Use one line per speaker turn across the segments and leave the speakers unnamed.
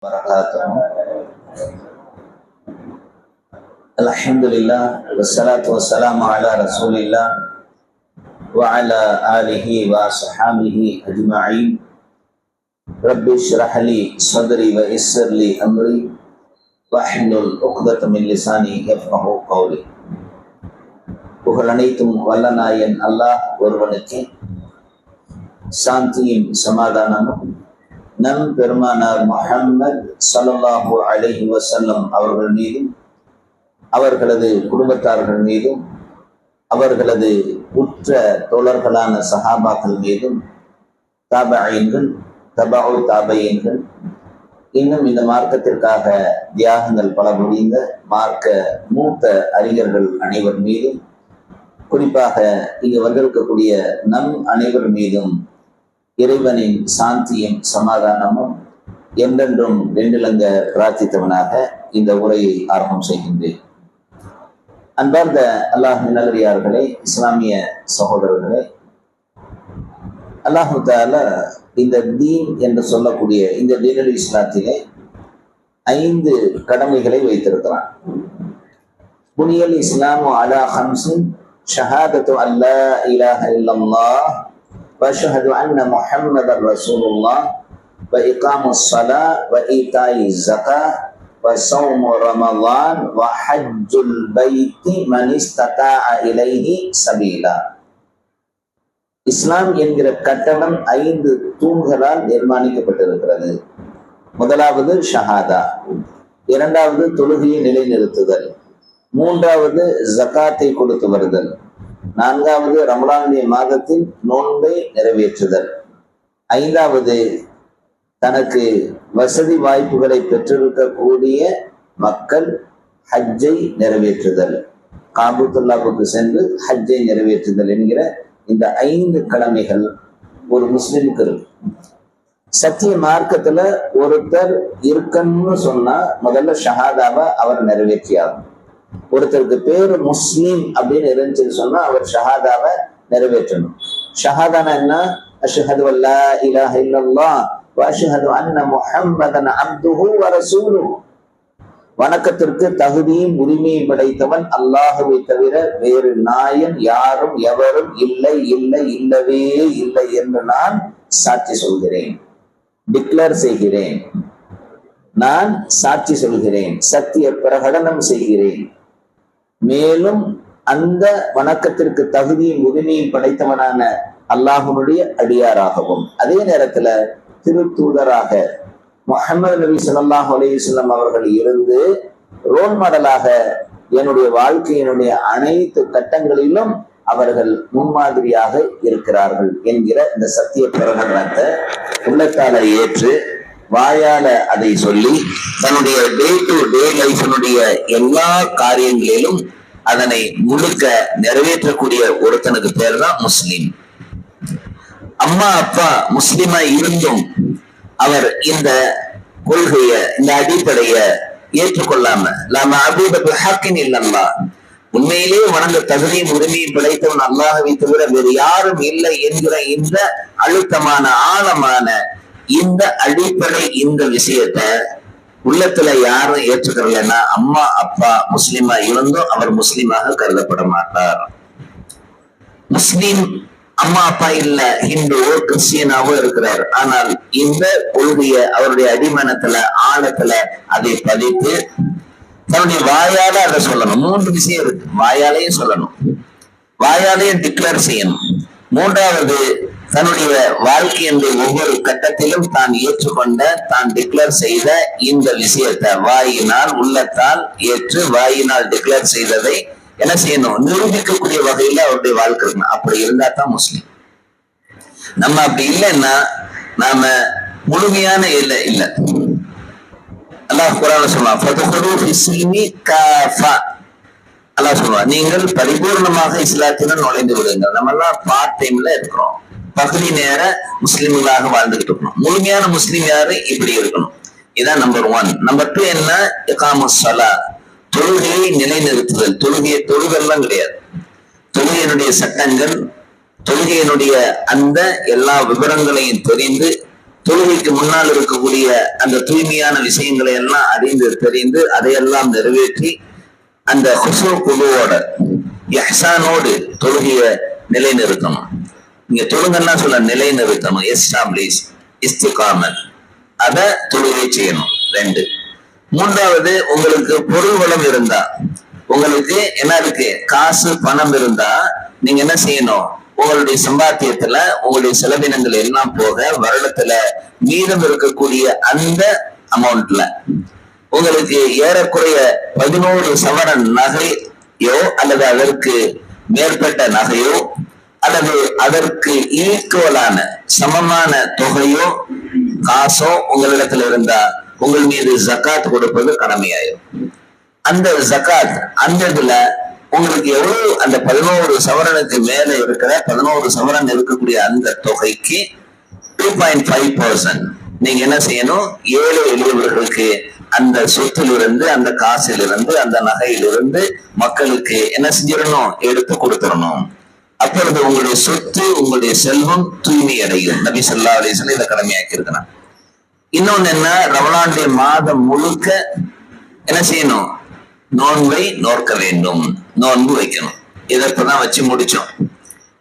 وبركاته. الحمد لله والصلاة والسلام على رسول الله وعلى آله وصحبه أجمعين. رب اشرح لي صدري ويسر لي أمري واحلل عقدة من لساني يفقهوا قولي. புகழ் அனைத்தும் வல்லநாயன் அல்லாஹ் ஒருவனுக்கு சாந்தியும் சமாதானமும் நம் பெருமானார் முஹம்மது ஸல்லல்லாஹு அலைஹி வஸல்லம் அவர்கள் மீதும் அவர்களது குடும்பத்தார்கள் மீதும் அவர்களது உற்ற தோழர்களான சஹாபாக்கள் மீதும் தாபஈன்கள் தபஉ தாபஈன்கள் இன்னும் இந்த மார்க்கத்திற்காக தியாகங்கள் பல புரிந்த மார்க்க மூத்த அறிஞர்கள் அனைவர் மீதும் குறிப்பாக இங்கு வந்திருக்கக்கூடிய நம் அனைவர் மீதும் இறைவனின் சாந்தியும் சமாதானமும் என்றென்றும் வெண்டிலங்க பிரார்த்தித்தவனாக இந்த உரையை ஆரம்பம் செய்கின்றேன். அன்பார்ந்த அல்லாஹ்வின் நல்லடியார்களே, இஸ்லாமிய சகோதரர்களே, அல்லாஹு தஆலா இந்த தீன் என்று சொல்லக்கூடிய இந்த தீனுல் இஸ்லாத்திலே 5 கடமைகளை வைத்திருக்கிறான். புனியல் இஸ்லாமு அலா ஹம்ஸின் ஷஹாதத்து அல்லா இலாஹ இல்லல்லாஹ் وأشهد أن محمد رسول الله وإقام الصلاة وإيتاء الزكاة وصوم رمضان وحج البيت من استطاع إليه سبيلا. இஸ்லாம் என்கிற கட்டணம் 5 தூண்களால் நிர்மாணிக்கப்பட்டிருக்கிறது. முதலாவது ஷஹாதா, இரண்டாவது தொழுகையை நிலைநிறுத்துதல், மூன்றாவது ஜகாத்தை கொடுத்து வருதல், நான்காவது ரமலானுடைய மாதத்தில் நோன்பை நிறைவேற்றுதல், ஐந்தாவது தனக்கு வசதி வாய்ப்புகளை பெற்றிருக்கக்கூடிய மக்கள் ஹஜ்ஜை நிறைவேற்றுதல், காபத்துல்லாவுக்கு சென்று ஹஜ்ஜை நிறைவேற்றுதல் என்கிற இந்த 5 கடமைகள் ஒரு முஸ்லிமுக்கு இருக்கு. சத்திய மார்க்கத்துல ஒருத்தர் இருக்கணும்னு சொன்னா முதல்ல ஷஹாதாவை அவர் நிறைவேற்றியாகும். ஒருத்தருக்கு பேரு முஸ்லிம் அப்படின்னு இருந்துச்சுன்னு சொன்னா அவர் ஷஹாதாவை நிறைவேற்றணும். ஷஹாதானா என்ன? அஷ்ஹது அல்லா இலாஹ இல்லல்லாஹ் வ அஷ்ஹது அன்ன முஹம்மதன் அப்துஹு வ ரசூலுஹு. வணக்கத்திற்கு தகுதியும் உரிமையும் படைத்தவன் அல்லாஹுவை தவிர வேறு நாயன் யாரும் எவரும் இல்லை இல்லை இல்லவே இல்லை என்று நான் சாட்சி சொல்கிறேன், டிக்ளேர் செய்கிறேன், நான் சாட்சி சொல்கிறேன், சத்திய பிரகடனம் செய்கிறேன். மேலும் அந்த வணக்கத்திற்கு தகுதியும் உரிமையும் படைத்தவனான அல்லாஹ்வுடைய அடியாராகவும் அதே நேரத்துல திருத்தூதராக முஹம்மது நபி ஸல்லல்லாஹு அலைஹி வஸல்லம் அவர்கள் இருந்து ரோல் மாடலாக என்னுடைய வாழ்க்கையினுடைய அனைத்து கட்டங்களிலும் அவர்கள் முன்மாதிரியாக இருக்கிறார்கள் என்கிற இந்த சத்திய பிரகடனத்தை உள்ளத்தால ஏற்று வாயால அதை சொல்லி தன்னுடைய டே டு டே லைஃபினுடைய எல்லா காரியங்களிலும் அதனை முழுக்க நிறைவேற்றக்கூடிய ஒருத்தனுக்கு பேர் தான் முஸ்லிம். அம்மா அப்பா முஸ்லிமா இருந்தும் அவர் இந்த கொள்கைய இந்த அடிப்படைய ஏற்றுக்கொள்ளாம நாம அபூத ஹக்கின் இல்லல்லா, உண்மையிலே வணங்க தகுதியும் உரிமையும் படைத்தவன் அல்லாஹ்வை தவிர வேறு யாரும் இல்லை என்கிற இந்த அழுத்தமான ஆழமான இந்த அடிப்படை இந்த விஷயத்த உள்ளத்துல யாரும் ஏற்றுக்கிறலன்னா அம்மா அப்பா முஸ்லிமா இருந்தும் அவர் முஸ்லிமாக கருதப்பட மாட்டார். முஸ்லிம் அம்மா அப்பா இல்ல, ஹிந்துவோ கிறிஸ்டியனாவோ இருக்கிறார், ஆனால் இந்த கொள்கைய அவருடைய அடிமனத்துல ஆழத்துல அதை பதித்து தன்னுடைய வாயால அதை சொல்லணும். 3 விஷயம் இருக்கு. வாயாலையும் சொல்லணும், வாயாலையும் டிக்ளேர் செய்யணும். மூன்றாவது தன்னுடைய வாழ்க்கையினுடைய ஒவ்வொரு கட்டத்திலும் தான் ஏற்றுக்கொண்ட தான் டிக்ளேர் செய்த இந்த விஷயத்தை வாயினால் உள்ளத்தால் ஏற்று வாயினால் டிக்ளேர் செய்ததை என்ன செய்யணும்? நிரூபிக்கக்கூடிய வகையில அவருடைய வாழ்க்கை இருக்கணும். அப்படி இருந்தா தான் முஸ்லிம். நம்ம அப்படி இல்லைன்னா நாம முழுமையான இல்ல. அல்லாஹ் குர்ஆன்ல சொல்றான், ஃபதுஹுலு ஃபிஸ்ஸில்மி காஃபா. அல்லாஹ் சொல்றான், நீங்கள் பரிபூர்ணமாக இஸ்லாத்தில நுழைந்து விடுங்கள். நம்ம எல்லாம் பார்ட் டைம்ல இருக்கிறோம், பகுதி நேர முஸ்லிம்களாக வாழ்ந்துகிட்டு இருக்கணும். முழுமையான முஸ்லிம் யாரு? இப்படி இருக்கணும். இதான் நம்பர் 1. நம்பர் 2 என்ன? இகாமஸ் ஸலாத், தொழுகையை நிலைநிறுத்துதல். தொழுகெல்லாம் கிடையாது. தொழுகையினுடைய சட்டங்கள், தொழுகையினுடைய அந்த எல்லா விவரங்களையும் தெரிந்து தொழுகைக்கு முன்னால் இருக்கக்கூடிய அந்த தூய்மையான விஷயங்களை எல்லாம் அறிந்து தெரிந்து அதையெல்லாம் நிறைவேற்றி அந்த ஹுசூ குழுவோட இஹ்சானோடு தொழுகைய நிலைநிறுத்தணும். இங்க தொழுங்கன்னா சொல்ல நிலைநிறுத்தணும், எஸ்டாப்ளிஷ், இஸ்திகாமத், அத தொழுகை செய்யணும். 2. 3வது, உங்களுக்கு பொருள் வளம் இருந்தா, உங்களுக்கு என்ன இருக்கு, காசு பணம் இருந்தா நீங்க என்ன செய்யணும், உங்களுடைய சம்பாத்தியத்துல உங்களுடைய செலவினங்கள் எல்லாம் போக வருடத்துல மீதம் இருக்கக்கூடிய அந்த அமௌண்ட்ல உங்களுக்கு ஏறக்குறைய 11 சவரன் நகையோ அல்லது அதற்கு மேற்பட்ட நகையோ அல்லது அதற்கு ஈக்குவலான சமமான தொகையோ காசோ உங்களிடத்துல இருந்தா உங்கள் மீது ஜக்காத் கொடுப்பது கடமையாயிரும். அந்த ஜக்காத் அந்த இதுல உங்களுக்கு எவ்வளவு அந்த 11 சவரனுக்கு மேல இருக்கிற 11 சவரன் இருக்கக்கூடிய அந்த தொகைக்கு 2.5% நீங்க என்ன செய்யணும், 7 எளியவர்களுக்கு அந்த சொத்திலிருந்து அந்த காசிலிருந்து அந்த நகையிலிருந்து மக்களுக்கு என்ன செஞ்சிடணும், எடுத்து கொடுத்துடணும். அப்பொழுது உங்களுடைய சொத்து உங்களுடைய செல்வம் தூய்மை அடையும். நபி ஸல்லல்லாஹு அலைஹி வஸல்லம் இதை கடமையாக்கி இருக்கிறான். இன்னொன்னு என்ன, ரமலானுடைய மாதம் முழுக்க என்ன செய்யணும், நோன்பை நோக்க வேண்டும், நோன்பு வைக்கணும். இதை இப்பதான் வச்சு முடிச்சோம்.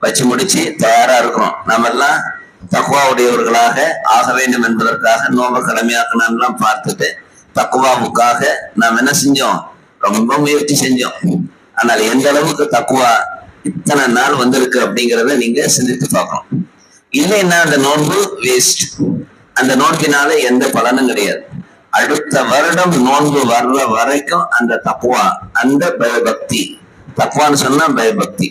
வச்சு முடிச்சு தயாரா இருக்கிறோம். நாம எல்லாம் தக்குவாவுடையவர்களாக ஆக வேண்டும் என்பதற்காக நோன்பை கடமையாக்கணும் பார்த்துட்டு தக்குவாவுக்காக நாம் என்ன செஞ்சோம், ரொம்ப முயற்சி செஞ்சோம். ஆனால் எந்த அளவுக்கு தக்குவா இத்தனை நாள் வந்திருக்கு அப்படிங்கிறத நீங்க சிந்தித்து பார்க்கணும். இல்லைன்னா அந்த நோன்பு வேஸ்ட். அந்த நோன்பினால எந்த பலனும் கிடையாது. அடுத்த வருடம் நோன்பு வர்ற வரைக்கும் அந்த தக்குவா, அந்த பயபக்தி, தக்குவான்னு சொன்னா பயபக்தி,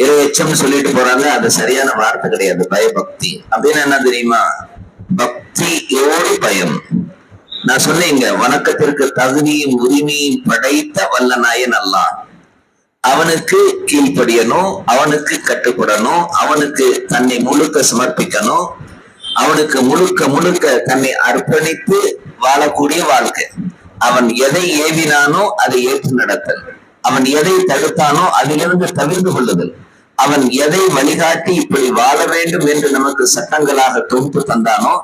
இறையச்சம் சொல்லிட்டு போறாங்க, அது சரியான வார்த்தை கிடையாது. பயபக்தி அப்படின்னு என்ன தெரியுமா, பக்தியோடு பயம். நான் சொன்னேங்க, வணக்கத்திற்கு தகுதியும் உரிமையும் படைத்த வல்ல நாயன் அல்லாஹ். அவனுக்கு கீழ்ப்படியணும், அவனுக்கு கட்டுப்படணும், அவனுக்கு தன்னை முழுக்க சமர்ப்பிக்கணும், அவனுக்கு முழுக்க முழுக்க தன்னை அர்ப்பணித்து வாழக்கூடிய வாழ்க்கை. அவன் எதை ஏவினானோ அதை ஏற்று நடத்தல், அவன் எதை தடுத்தானோ அதிலிருந்து தவிர்த்து கொள்ளுதல், அவன் எதை வழிகாட்டி இப்படி வாழ வேண்டும் என்று நமக்கு சட்டங்களாக தொகுத்து தந்தானோ,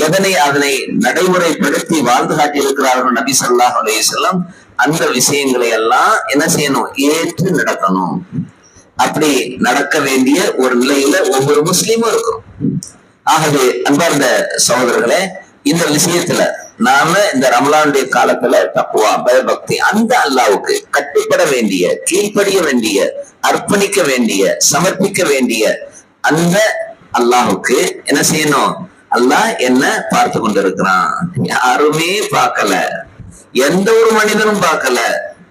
அதனை நடைமுறைப்படுத்தி வாழ்ந்து காட்டி இருக்கிறார்கள் நபி ஸல்லல்லாஹு அலைஹி வஸல்லம். அந்த விஷயங்களை எல்லாம் என்ன செய்யணும், ஏற்று நடக்கணும். அப்படி நடக்க வேண்டிய ஒரு நிலையில ஒவ்வொரு முஸ்லீமும் இருக்கும். ஆகவே அன்பார்ந்த சகோதரர்களே, இந்த விஷயத்துல நாம இந்த ரமலானுடைய காலத்துல தக்குவா, பயபக்தி, அந்த அல்லாஹ்வுக்கு கட்டுப்பட வேண்டிய, கீழ்ப்படிய வேண்டிய, அர்ப்பணிக்க வேண்டிய, சமர்ப்பிக்க வேண்டிய அந்த அல்லாஹ்வுக்கு என்ன செய்யணும், அல்லாஹ் என்ன பார்த்து கொண்டிருக்கிறான். யாருமே பார்க்கல, எந்த ஒரு மனிதனும் பார்க்கல.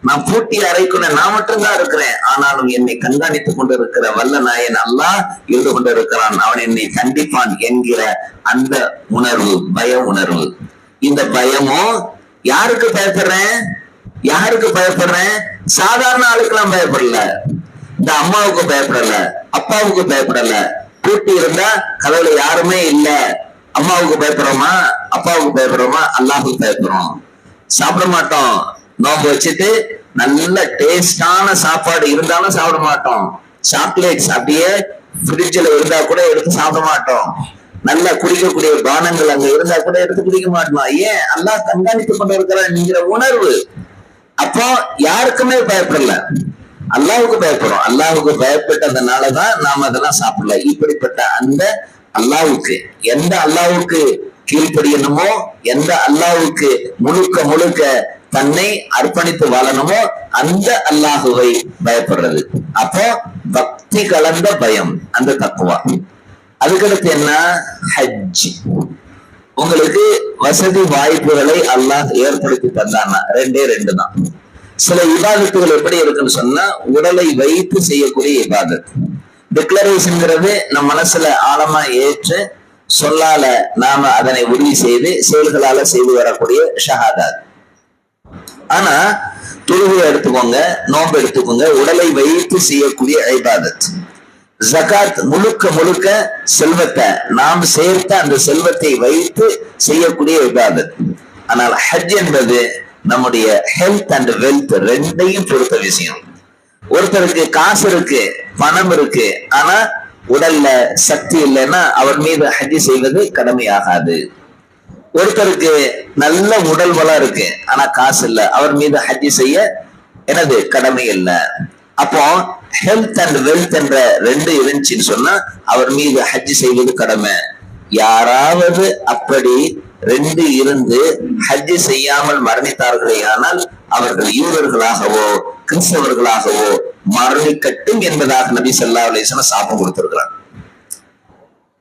நான் பூட்டி அறைக்குள்ள நான் மட்டும்தான் இருக்கிறேன். ஆனாலும் என்னை கண்காணித்துக் கொண்டிருக்கிற வல்ல நாயன் அல்லாஹ் இருந்து கொண்டிருக்கிறான். அவன் என்னை கண்டிப்பான் என்கிற அந்த உணர்வு, பய உணர்வு. இந்த பயமும் யாருக்கு பயப்படுறேன், யாருக்கு பயப்படுறேன், சாதாரண ஆளுக்கெல்லாம் பயப்படல. இந்த அம்மாவுக்கு பயப்படல, அப்பாவுக்கு பயப்படல. பூட்டி இருந்தா கதவுல யாருமே இல்ல, அம்மாவுக்கு பயப்படுறோமா, அப்பாவுக்கு பயப்படுறோமா, அல்லாஹுக்கு பயப்படுறோம். சாப்பிட மாட்டோம். நோம்பு வச்சுட்டு நல்ல டேஸ்டான சாப்பாடு இருந்தாலும் சாப்பிட மாட்டோம். சாக்லேட்ஸ் அப்படியே ஃப்ரிட்ஜ்ல இருந்தா கூட எடுத்து சாப்பிட மாட்டோம். நல்லா குடிக்கக்கூடிய பானங்கள் அங்க இருந்தா கூட எடுத்து குடிக்க மாட்டோம். ஏன், அல்லாஹ் கண்காணித்துக் கொண்டு இருக்கிற உணர்வு. அப்போ யாருக்குமே பயப்படல, அல்லாஹ்வுக்கு பயப்படுறோம். அல்லாஹ்வுக்கு பயப்பட்டதுனாலதான் நாம அதெல்லாம் சாப்பிடல. இப்படிப்பட்ட அந்த அல்லாஹ்வுக்கு, எந்த அல்லாஹ்வுக்கு கீழ்ப்படியணுமோ, எந்த அல்லாஹ்வுக்கு முழுக்க முழுக்க தன்னை அர்ப்பணித்து வாழணுமோ அந்த அல்லாஹுவை பயப்படுறது. அப்போ பக்தி கலந்த பயம், அந்த தக்குவா. அதுக்கடுத்து என்ன, ஹஜ். உங்களுக்கு வசதி வாய்ப்புகளை அல்லாஹ் ஏற்படுத்தி தந்தான்னா 2 தான். சில இபாதத்துகள் எப்படி இருக்குன்னு சொன்னா, உடலை வைத்து செய்யக்கூடிய இபாதத். டிக்ளரேஷன்ங்கிறது நம் மனசுல ஆழமா ஏற்று சொல்லால நாம அதனை உறுதி செய்து செயல்களால செய்து வரக்கூடிய ஷஹாதாத். ஆனா தொழுகை எடுத்துக்கோங்க, நோன்பு எடுத்துக்கோங்க, உடலை வைத்து செய்யக்கூடிய இபாதத். ஜகாத் முழுக்க முழுக்க செல்வத்தை நாம் சேர்த்த அந்த செல்வத்தை வைத்து செய்யக்கூடிய இபாதத். ஆனால் ஹஜ் என்பது நம்முடைய ஹெல்த் அண்ட் வெல்த் ரெண்டையும் பொறுத்த விஷயம். ஒருத்தருக்கு காசு இருக்கு, பணம் இருக்கு, ஆனா உடல்ல சக்தி இல்லைன்னா அவர் மீது ஹஜ்ஜி செய்வது கடமையாகாது. ஒருத்தருக்கு நல்ல உடல் வளம் இருக்கு ஆனா காசு இல்ல, அவர் மீது ஹஜ்ஜி செய்ய எனது கடமை இல்லை. அப்போ ஹெல்த் அண்ட் வெல்த் என்ற ரெண்டு இருந்துச்சுன்னு சொன்னா அவர் மீது ஹஜ்ஜி செய்வது கடமை. யாராவது அப்படி ரெண்டு இருந்து ஹஜ்ஜி செய்யாமல் மரணித்தார்களே ஆனால் அவர்கள் யூதர்களாகவோ கிறிஸ்தவர்களாகவோ மரணிக்கட்டும் என்பதாக நபி ஸல்லல்லாஹு அலைஹி வஸல்லம் சாபம் கொடுத்திருக்கிறார்.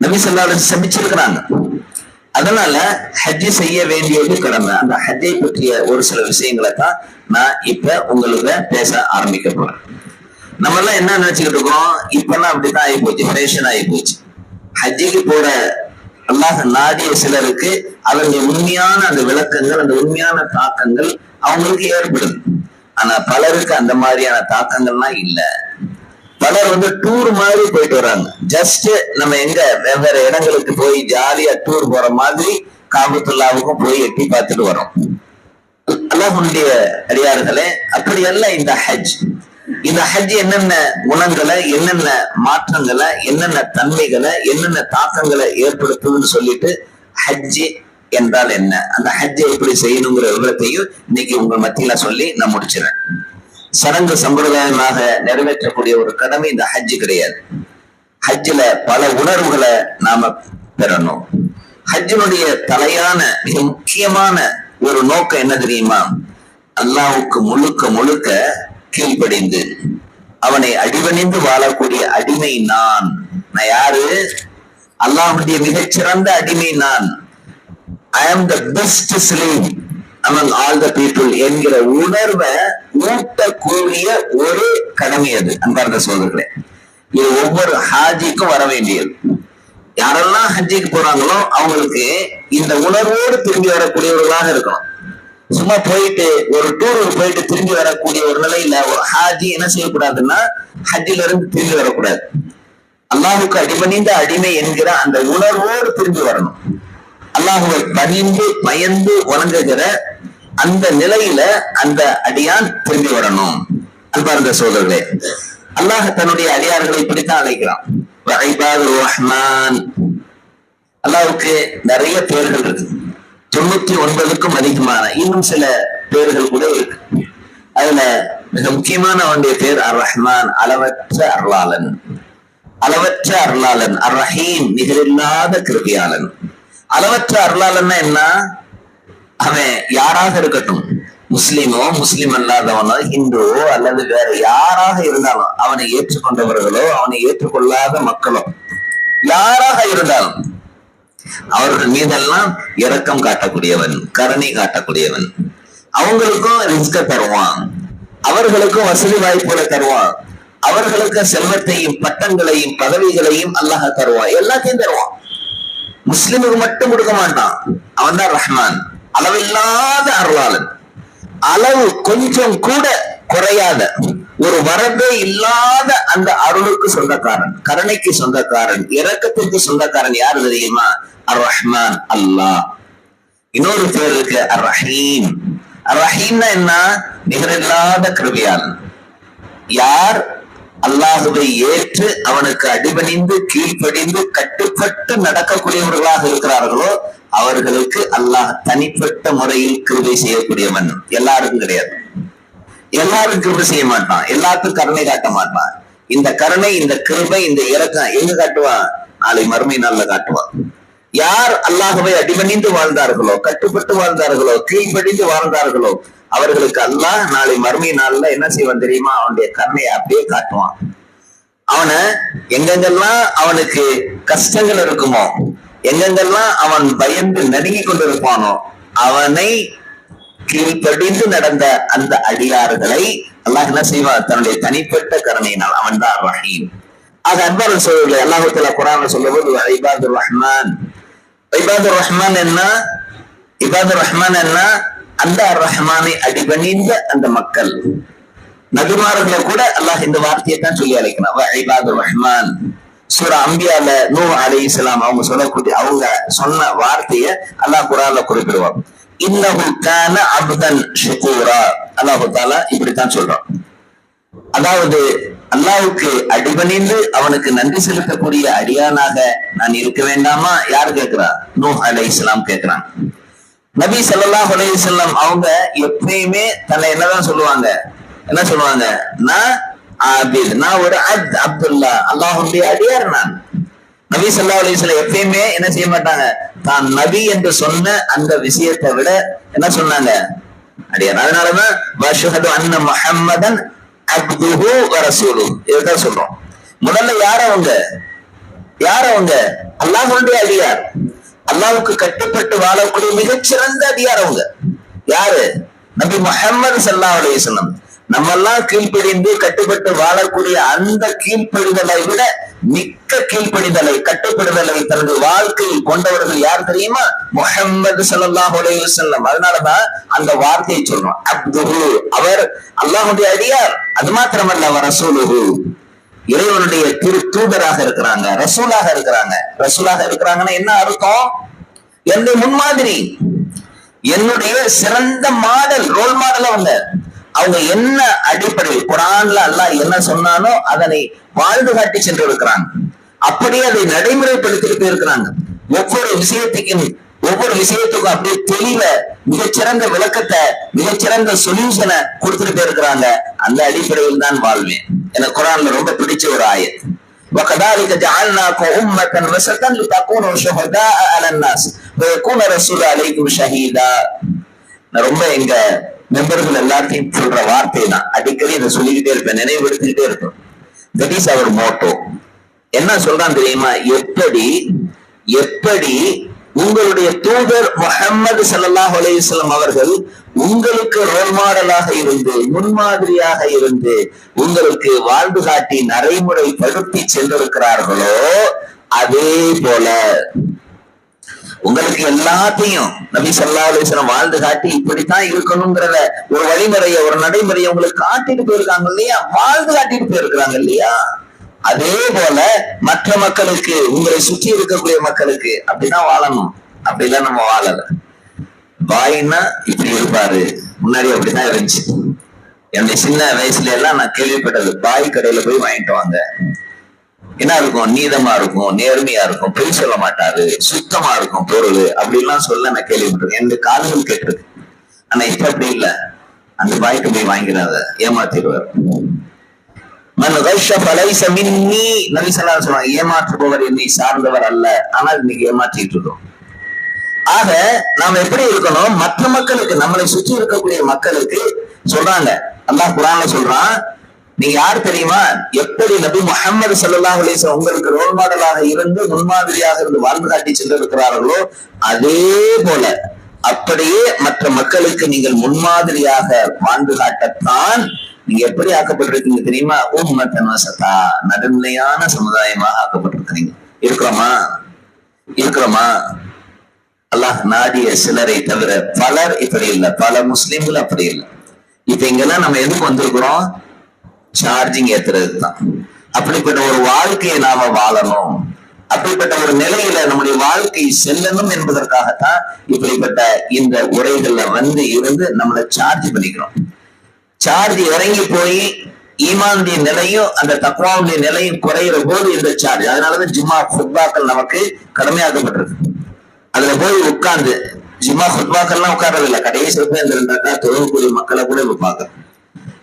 நபி ஸல்லல்லாஹு அலைஹி வஸல்லம் சபிச்சிருக்கிறாங்க. அதனால ஹஜ்ஜி செய்ய வேண்டியது கடமை. அந்த ஹஜ்ஜை பற்றிய ஒரு சில விஷயங்களை தான் நான் இப்ப உங்களுக்கு பேச ஆரம்பிக்க போறேன். நம்ம எல்லாம் என்ன நினைச்சுக்கிட்டு இருக்கோம், இப்பெல்லாம் அப்படித்தான் ஆகி போச்சு, ஃபேஷன் ஆகி போச்சு. ஹஜ்ஜிக்கு போற அல்லாஹ் நாடிய சிலருக்கு அதனுடைய உண்மையான அந்த விளக்கங்கள், அந்த உண்மையான தாக்கங்கள் அவங்களுக்கு ஏற்படுது. ஆனா பலருக்கு அந்த மாதிரியான தாக்கங்கள்லாம் இல்ல. பலர் டூர் மாதிரி போயிட்டு வர்றாங்க. ஜஸ்ட் நம்ம எங்க வெவ்வேறு இடங்களுக்கு போய் ஜாலியா டூர் போற மாதிரி காபத்துல்லாவுக்கும் போய் எட்டி பார்த்துட்டு வரோம். அல்லாஹ்வுடைய அடியார்களே, அப்படி அல்ல இந்த ஹஜ். இந்த ஹஜ் என்னென்ன குணங்களை, என்னென்ன மாற்றங்களை, என்னென்ன தன்மைகளை, என்னென்ன தாக்கங்களை ஏற்படுத்துதுன்னு சொல்லிட்டு ஹஜ் என்றால் என்ன, அந்த ஹஜ்ஜை எப்படி செய்யணுங்கிற விவரத்தையும் இன்னைக்கு உங்க மத்தியில சொல்லி நான் முடிச்சிடறேன். சடங்கு சம்பிரதாயமாக நிறைவேற்றக்கூடிய ஒரு கடமை இந்த ஹஜ் கிடையாது. ஹஜ்ஜில பல உணர்வுகளை நாம பெறணும். ஹஜ்ஜினுடைய தலையான மிக முக்கியமான ஒரு நோக்கம் என்ன தெரியுமா? அல்லாஹ்வுக்கு முழுக்க முழுக்க கீழ்ப்படிந்து அவனை அடிபணிந்து வாழக்கூடிய அடிமை நான். யாரு? அல்லாஹ்வுடைய மிகச்சிறந்த அடிமை நான். I am the best slave among all the people என்கிற உணர்வை ஊட்டக்கூடிய ஒரு கடமை அது. அன்பார்ந்த சகோதரர்களே, இது ஒவ்வொரு ஹாஜிக்கும் வர வேண்டியது. யாரெல்லாம் ஹஜ்ஜிக்கு போறாங்களோ அவங்களுக்கு இந்த உணர்வோடு திரும்பி வரக்கூடியவர்களாக இருக்கணும். சும்மா போயிட்டு ஒரு டூருக்கு போயிட்டு திரும்பி வரக்கூடிய ஒரு நிலையில ஒரு ஹாஜி என்ன செய்யக்கூடாதுன்னா ஹஜ்ஜில இருந்து திரும்பி வரக்கூடாது. அல்லாஹுக்கு அடிபணிந்த அடிமை என்கிற அந்த உணர்வோடு திரும்பி வரணும். அல்லாஹுவை பணிந்து பயந்து வணங்குகிற அந்த நிலையில அந்த அடியான் திரும்பி வரணும். அன்பார்ந்த சோதரர்களே, அல்லாஹ் தன்னுடைய அடியார்களை இப்படித்தான் அழைக்கிறான். ரஹ்மான். அல்லாஹுக்கு நிறைய பேர்கள் இருக்கு, 99க்கும் அதிகமான இன்னும் சில பேர்கள் கூட இருக்கு. அதுல மிக முக்கியமான அவனுடைய பேர் அர் ரஹ்மான், அளவற்ற அருளாளன். அளவற்ற அருளாளன். அர் ரஹீம், நிகரில்லாத கிருபையாளன். அளவற்ற அருளாளன்னா என்ன? அவன் யாராக இருக்கட்டும், முஸ்லிமோ முஸ்லிம் அல்லாதவனோ இந்துவோ அல்லது வேற யாராக இருந்தாலும், அவனை ஏற்றுக்கொண்டவர்களோ அவனை ஏற்றுக்கொள்ளாத மக்களோ யாராக இருந்தாலும் அவர்கள் மீதெல்லாம் இரக்கம் காட்டக்கூடியவன், கருணை காட்டக்கூடியவன். அவங்களுக்கும் ரிஸ்க தருவான், அவர்களுக்கும் வசதி வாய்ப்புகளை தருவான், அவர்களுக்கு செல்வத்தையும் பட்டங்களையும் பதவிகளையும் அல்லாஹ் தருவான், எல்லாத்தையும் தருவான். முஸ்லிமுக்கு மட்டும் கொடுக்க மாட்டான். அவன் தான் ரஹ்மான், அளவில்லாத அருளாளன். அளவு கொஞ்சம் கூட குறையாத, ஒரு வரம்பே இல்லாத அந்த அருளுக்கு சொந்தக்காரன், கருணைக்கு சொந்தக்காரன், இரக்கத்திற்கு சொந்தக்காரன் யாரு தெரியுமா? அர் ரஹ்மான், அல்லாஹ். இன்னொரு பேர் இருக்கு அர் ரஹீம். அர் ரஹீம்னா என்ன? நிகரில்லாத கிருபையாளன். யார் அல்லாஹுவை ஏற்று அவனுக்கு அடிபணிந்து கீழ்ப்படிந்து கட்டுப்பட்டு நடக்கக்கூடியவர்களாக இருக்கிறார்களோ அவர்களுக்கு அல்லாஹ் தனிப்பட்ட முறையில் கிருபை செய்யக்கூடியவன். எல்லாருக்கும் கிடையாது. எல்லாரும் கிருபை செய்ய மாட்டான், எல்லாத்துக்கும் கருணை காட்ட மாட்டான். இந்த கருணை, இந்த கிருபை, இந்த இரக்கம் எங்க காட்டுவான்? நாளை மறுமை நாள்ல காட்டுவான். யார் அல்லாஹுவை அடிபணிந்து வாழ்ந்தார்களோ, கட்டுப்பட்டு வாழ்ந்தார்களோ, கீழ்ப்படிந்து வாழ்ந்தார்களோ அவர்களுக்கு அல்லாஹ் நாளை மறுமை நாள்ல என்ன செய்வான் தெரியுமா? அவனுடைய கருணையை அப்படியே காட்டுவான். அவனை எங்கெங்கெல்லாம் அவனுக்கு கஷ்டங்கள் இருக்குமோ, எங்கெங்கெல்லாம் அவன் பயந்து நடுங்கி கொண்டிருப்பானோ, அவனை கீழ்ப்படிந்து நடந்த அந்த அடியார்களை அல்லாஹ் என்ன செய்வான்? தன்னுடைய தனிப்பட்ட கருணையினால். அவன் தான் ரஹீம். ஆக அன்பார்ந்த சகோதரர்களே, அல்லாஹ் தஆலா குர்ஆன்ல சொல்லும்போது இபாதுர் ரஹ்மான். இபாதுர் ரஹ்மான் என்ன? இபாதுர் ரஹ்மான் என்ன? அந்த ரஹ்மானை அடிபணிந்த அந்த மக்கள். நபிமார்களை கூட அல்லாஹ் இந்த வார்த்தையை தான் சொல்லி அழைக்கிறான், இபாதுர் ரஹ்மான். சூரா அம்பியால நூஹ் அலைஹிஸ்ஸலாம் அவங்க சொல்லக்கூடிய அவங்க சொன்ன வார்த்தையை அல்லாஹ் குர்ஆன்ல குறிப்பிடுவான். இன்னஹு கான அப்தன் ஷுகூரா. அல்லாஹ் தஆலா இப்படித்தான் சொல்றான். அதாவது அல்லாஹ்வுக்கு அடிபணிந்து அவனுக்கு நன்றி செலுத்தக்கூடிய அடியானாக நான் இருக்க வேண்டாமா? யார் கேட்கிறா? நூஹ் அலைஹிஸ்ஸலாம் கேட்கிறான். நபி ஸல்லல்லாஹு அலைஹி வஸல்லம் அவங்க எப்பயுமே தன்னை என்னதான் சொல்லுவாங்க? என்ன சொல்லுவாங்க? நான் ஆபித், நான் ஒரு அப்துல்லா, அல்லாஹ்வுடைய அடியார் நான். நபி ஸல்லல்லாஹு அலைஹி வஸல்லம் எப்பயுமே என்ன செய்ய மாட்டாங்க? தான் நபி என்று சொன்ன அந்த விஷயத்தை விட என்ன சொன்னாங்க? அடியார். அதனாலதான் வஷ்ஹது அன்ன முஹம்மதன் அப்துஹு வ ரசூலுஹு இதுதான் சொல்றோம். முதல்ல யார் அவங்க? அல்லாஹ்வுடைய அடியார், அல்லாஹ்வுக்கு கட்டுப்பட்டு வாழக்கூடிய மிகச்சிறந்த அடியார் அவங்க. யாரு? நபி முஹம்மது ஸல்லல்லாஹு அலைஹி வஸல்லம். நம்ம எல்லாம் கீழ்ப்படிந்து கட்டுப்பட்டு வாழக்கூடிய அந்த கீழ்ப்படிதலை விட மிக்க கீழ்ப்படிதலை, கட்டுப்படுதலை தனது வாழ்க்கையில் கொண்டவர்கள் யார் தெரியுமா? முஹம்மது ஸல்லல்லாஹு அலைஹி வஸல்லம். அதனாலதான் அந்த வார்த்தையை சொல்றோம், அப்துஹு, அவர் அல்லாஹ்வுடைய அடியார். அது மாத்திரமல்ல, வ ரசூலுஹு, இறைவனுடைய திரு தூதராக இருக்கிறாங்க, ரசூலாக இருக்கிறாங்க. ரசூலாக இருக்கிறாங்கன்னா என்ன அர்த்தம்? என்னுடைய முன்மாதிரி, என்னுடைய சிறந்த மாடல், ரோல் மாடல் அவங்க என்ன அடிப்படையில் குர்ஆன்ல அல்லாஹ் என்ன சொன்னானோ அதனை வாழ்ந்து காட்டி சென்று இருக்கிறாங்க. அப்படியே அதை நடைமுறைப்படுத்திட்டு போயிருக்கிறாங்க. ஒவ்வொரு விஷயத்துக்கும் அப்படியே தெளிவ, மிகச்சிறந்த விளக்கத்தை, மிகச்சிறந்த சொல்யூஷனை கொடுத்துட்டு போயிருக்கிறாங்க. அந்த அடிப்படையில் தான் வாழ்வேன். எனக்கு குர்ஆன்ல ரொம்ப பிடிச்ச ஒரு ஆயத், وَكَذَلِكَ جَعَلْنَاكُمْ أُمَّةً وَسَطًا لِتَكُونُوا شُهَدَاءَ عَلَى النَّاسِ وَيَكُونَ الرَّسُولُ عَلَيْكُمْ شَهِيدًا. நான் ரொம்ப எங்க மெம்பர்கள் எல்லாத்தையும் சொல்ற வார்த்தை தான், அடிக்கடி இதை சொல்லிக்கிட்டே இருப்பேன், நினைவுபடுத்திக்கிட்டே இருப்பேன். That is our motto. என்ன சொல்றான் தெரியுமா? எப்படி உங்களுடைய தூதர் முஹம்மது ஸல்லல்லாஹு அலைஹி வஸல்லம் அவர்கள் உங்களுக்கு ரோல் மாடலாக இருந்து, முன்மாதிரியாக இருந்து, உங்களுக்கு வாழ்ந்து காட்டி நடைமுறைப்படுத்தி சென்றிருக்கிறார்களோ அதே போல உங்களுக்கு எல்லாத்தையும் நபி ஸல்லல்லாஹு அலைஹி வஸல்லம் வாழ்ந்து காட்டி இப்படித்தான் இருக்கணும்ங்கிறத ஒரு வழிமுறைய, ஒரு நடைமுறையை உங்களுக்கு காட்டிட்டு போயிருக்காங்க இல்லையா? வாழ்ந்து காட்டிட்டு போயிருக்கிறாங்க இல்லையா? அதே போல மற்ற மக்களுக்கு, உங்களை சுற்றி இருக்கக்கூடிய மக்களுக்கு அப்படிதான் வாழணும். அப்படிலாம் நம்ம வாழல. பாய்னா இப்படி இருப்பாரு, முன்னாடி அப்படிதான் இருந்துச்சு. என்னுடைய சின்ன வயசுல எல்லாம் நான் கேள்விப்பட்டது, பாய் கடையில போய் வாங்கிட்டு வாங்க, என்ன இருக்கும்? நீதமா இருக்கும், நேர்மையா இருக்கும், பொய் சொல்ல மாட்டாரு, சுத்தமா இருக்கும் பொருள், அப்படிலாம் சொல்ல நான் கேள்விப்பட்டிருக்கேன். என்னுடைய காதுகள் கேட்டிருக்கு. ஆனா இப்ப அப்படி இல்ல. அந்த பாய்க்கு போய் வாங்கிறாத, ஏமாத்திடுவார். மன் கஷ்ஷ ஃபலைஸ மின்னி, நபி ஸல்லல்லாஹு அலைஹி வஸல்லம் ஏமாற்றுபவர் என்னை சார்ந்தவர் அல்ல. ஆனால் இன்னைக்கு ஏமாற்றிட்டு இருக்கோம். ஆக நாம எப்படி இருக்கணும்? மற்ற மக்களுக்கு, நம்மளை சுற்றி இருக்கக்கூடிய மக்களுக்கு சொல்றாங்க, அல்லாஹ் குர்ஆன்ல சொல்றான், நீங்க யார் தெரியுமா? எப்படி நபி முஹம்மது ஸல்லல்லாஹு அலைஹி வஸல்லம் உங்களுக்கு ரோல் மாடலாக இருந்து, முன்மாதிரியாக இருந்து வாழ்ந்து காட்டி சென்றிருக்கிறார்களோ அதே போல அப்படியே மற்ற மக்களுக்கு நீங்கள் முன்மாதிரியாக வாழ்ந்து காட்டத்தான் நீங்க எப்படி ஆக்கப்பட்டிருக்கீங்க தெரியுமா? உம்மத்தன் வஸதா, நடுநிலையான சமுதாயமாக ஆக்கப்பட்டிருக்கிறீங்க. இருக்கிறோமா? அல்லாஹ் நாடிய சிலரை தவிர பலர் இப்படி இல்லை. பல முஸ்லிம்கள் அப்படி இல்லை. இப்ப இங்கெல்லாம் நம்ம எதுக்கு வந்திருக்கிறோம்? சார்ஜிங் ஏத்துறதுக்கு தான். அப்படிப்பட்ட ஒரு வாழ்க்கையை நாம வாழணும், அப்படிப்பட்ட ஒரு நிலையில நம்முடைய வாழ்க்கை செல்லணும் என்பதற்காகத்தான் இப்படிப்பட்ட இந்த உரைகள்ல இருந்து நம்மளை சார்ஜ் பண்ணிக்கிறோம். சார்ஜ் இறங்கி போய் ஈமானுடைய நிலையும் அந்த தக்வாவுடைய நிலையும் குறையிற போது இந்த சார்ஜ். அதனாலதான் ஜும்மா குத்பாக்கள் நமக்கு கடமையாக்கப்பட்டிருக்கு. அதுல போய் உட்கார்ந்து ஜும்மா குத்பாக்கள்லாம் உட்கார்றதில்லை. கடைசி இந்த தொழுகக்கூடிய மக்களை கூட இப்ப பாக்குறோம்.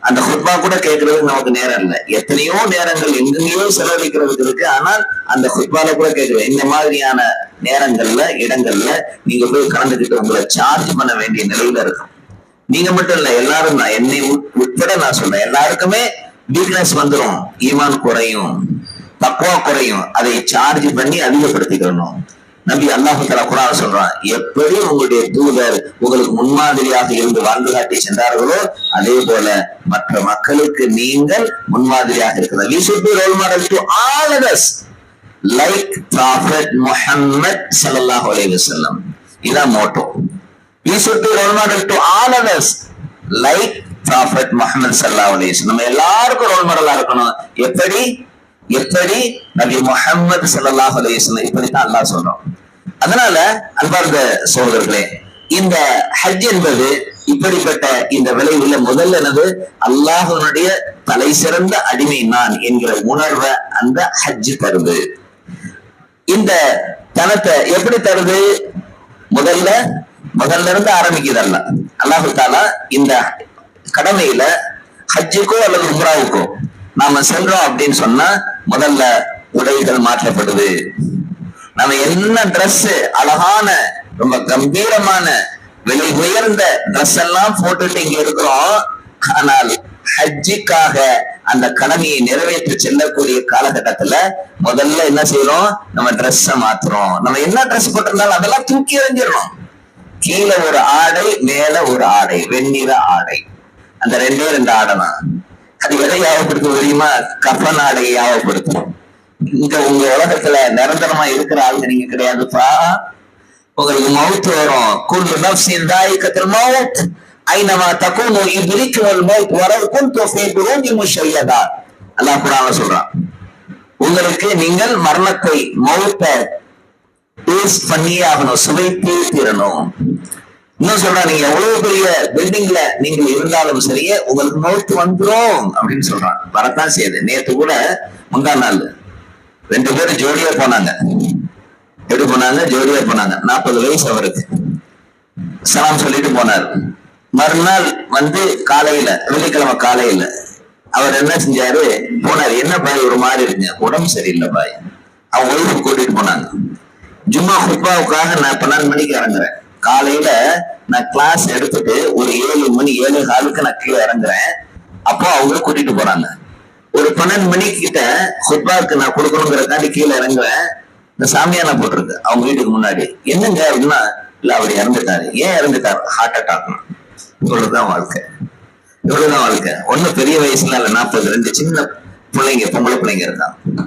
அந்த குத்பா கூட கேட்கறதுக்கு நமக்கு நேரம் இல்லை. எத்தனையோ நேரங்கள் எங்கெங்கயோ செலவழிக்கிறதுக்கு இருக்கு. ஆனால் அந்த குத்பால கூட கேட்கிறோம். இந்த மாதிரியான நேரங்கள்ல, இடங்கள்ல நீங்க போய் கலந்துக்கிட்டு உங்களை சார்ஜ் பண்ண வேண்டிய நிலையில இருக்கும். நீங்க மட்டும் இல்ல, எல்லாரும் தான், என்னை உட்பட நான் சொல்றேன், எல்லாருக்குமே வீக்னஸ் வந்துடும், ஈமான் குறையும், தக்வா குறையும். அதை சார்ஜ் பண்ணி அதிகப்படுத்திக்கணும். நபி அல்லாஹ் தஆலா குர்ஆன்ல சொல்றான், எப்படி உங்களுடைய தூதர் உங்களுக்கு முன்மாதிரியாக இருந்து வாழ்ந்து காட்டி சென்றார்களோ அதே போல மற்ற மக்களுக்கு நீங்கள் முன்மாதிரியாக இருக்கிறார். We should be role model to all others like Prophet Muhammad sallallahu alaihi wasallam. இதான் Moto. We should be role model to all others like Prophet Muhammad sallallahu alaihi wasallam. நம்ம எல்லாருக்கும் ரோல் மாடலா இருக்கணும். எப்படி நபி முஹம்மது ஸல்லல்லாஹு அலைஹி வஸல்லம், இப்படித்தான் அல்லாஹ் சொல்றோம். அதனால அன்பார்ந்த சகோதரர்களே, இந்த ஹஜ் என்பது இப்படிப்பட்ட இந்த விளைவுல முதல்ல என்னது, அல்லாஹ்வுடைய தலை சிறந்த அடிமை நான் என்கிற உணர்வை அந்த ஹஜ் தருது. இந்த தனத்தை எப்படி தருது? முதல்ல இருந்து ஆரம்பிக்குதல்ல அல்லாஹு தாலா இந்த கடமையில ஹஜ்ஜுக்கோ அல்லது உம்ராவுக்கோ நாம சென்றோம் அப்படின்னு சொன்னா முதல்ல உடைகள் மாற்றப்படுது. நம்ம என்ன ட்ரெஸ் அழகான ரொம்ப கம்பீரமான விலை உயர்ந்த ட்ரெஸ் எல்லாம் போட்டுட்டு இங்க இருக்கிறோம். ஆனால் ஹஜ்ஜுக்காக அந்த கடமையை நிறைவேற்றி செல்லக்கூடிய காலகட்டத்துல முதல்ல என்ன செய்யறோம்? நம்ம ட்ரெஸ் மாத்துறோம். நம்ம என்ன ட்ரெஸ் போட்டிருந்தாலும் அதெல்லாம் தூக்கி எறிஞ்சிடணும். கீழே ஒரு ஆடை, மேல ஒரு ஆடை, வெண்ணிற ஆடை. அந்த ரெண்டே ரெண்டு ஆடை தான். அது எதை யாவப்படுத்த தெரியுமா? கஃபன் ஆடையை யாவப்படுத்தும். இங்க உங்க உலகத்துல நிரந்தரமா இருக்கிற ஆளுங்க நீங்க கிடையாதுப்பா. உங்களுக்கு மவுத் வரும். குல்லு நஃப்ஸின் தாயிகத்துல் மவுத் ஐனமா தகூனு யுத்ரிக்குல் மவுத் வலவ் குன்து ஃபீ புரூஜின் முஷய்யதா. அல்லாஹ் குர்ஆன்ல சொல்றான், உங்களுக்கு நீங்கள் மரணத்தை மவுத்தை டேஸ்ட் பண்ணியே ஆகணும், சுவைத்தே தீரணும். இன்னும் சொல்றா, நீங்க எவ்வளவு பெரிய பில்டிங்ல நீங்க இருந்தாலும் சரியே உங்களுக்கு மவுத் வந்துரும் அப்படின்னு சொல்றான். வரத்தான் செய்யுது. நேத்து கூட முந்தா நாள் 2 பேரும் ஜோடியா போனாங்க. எப்படி போனாங்க? ஜோடியா போனாங்க. 40 வயசு அவருக்கு. சலாம் சொல்லிட்டு போனார். மறுநாள் காலையில, வெள்ளிக்கிழமை காலையில அவர் என்ன செஞ்சாரு? போனாரு. என்ன பாய் ஒரு மாதிரி இருக்குங்க, உடம்பு சரியில்லை பாய். அவங்க ஒய்ஃபு கூட்டிட்டு போனாங்க. ஜும்மா ஹுத்பாவுக்காக நான் 12 மணிக்கு இறங்குறேன். காலையில நான் கிளாஸ் எடுத்துட்டு ஒரு 7 மணி 7:15 நான் கீழே இறங்குறேன். அப்போ அவங்க கூட்டிட்டு போறாங்க. ஒரு 12 மணிக்கிட்ட ஹுத்பாவுக்கு நான் கொடுக்கணுங்கிறக்காண்டி கீழே இறங்குறேன். இந்த சாமியானா போட்டிருக்கு அவங்க வீட்டுக்கு முன்னாடி. என்னங்க அப்படின்னா, இல்ல அவர் இறந்துட்டாரு. ஏன் இறந்துட்டாரு? Heart attack. இவ்வளவுதான் வாழ்க்கை, இவ்வளவுதான் வாழ்க்கை. ஒன்னும் பெரிய வயசுல இல்ல, 42 சின்ன பிள்ளைங்க, பொம்பளை பிள்ளைங்க இருக்காங்க.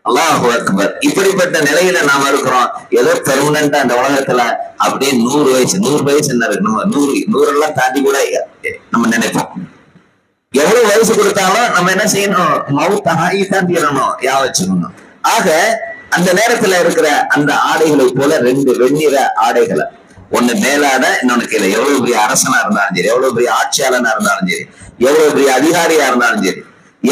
அல்லாஹு அக்பர். இப்படிப்பட்ட நிலையில நாம இருக்கிறோம். ஏதோ பெர்மனண்டா அந்த உலகத்துல அப்படியே 100 வயசு என்ன இருக்கு, நம்ம 100 எல்லாம் தாண்டி கூட நம்ம நினைப்போம். எவ்வளவு வயசு கொடுத்தாலும் நம்ம என்ன செய்யணும்? மவுத் ஆகி தான் தீரணும், யா வச்சுக்கணும். ஆக அந்த நேரத்துல இருக்கிற அந்த ஆடைகளை போல 2 வெண்ணிற ஆடைகளை, ஒண்ணு மேலாட, இன்னொன்னு கீழே. எவ்வளவு பெரிய அரசனா இருந்தாலும் சரி, எவ்வளவு பெரிய ஆட்சியாளனா இருந்தாலும் சரி, எவ்வளவு பெரிய அதிகாரியா இருந்தாலும் சரி,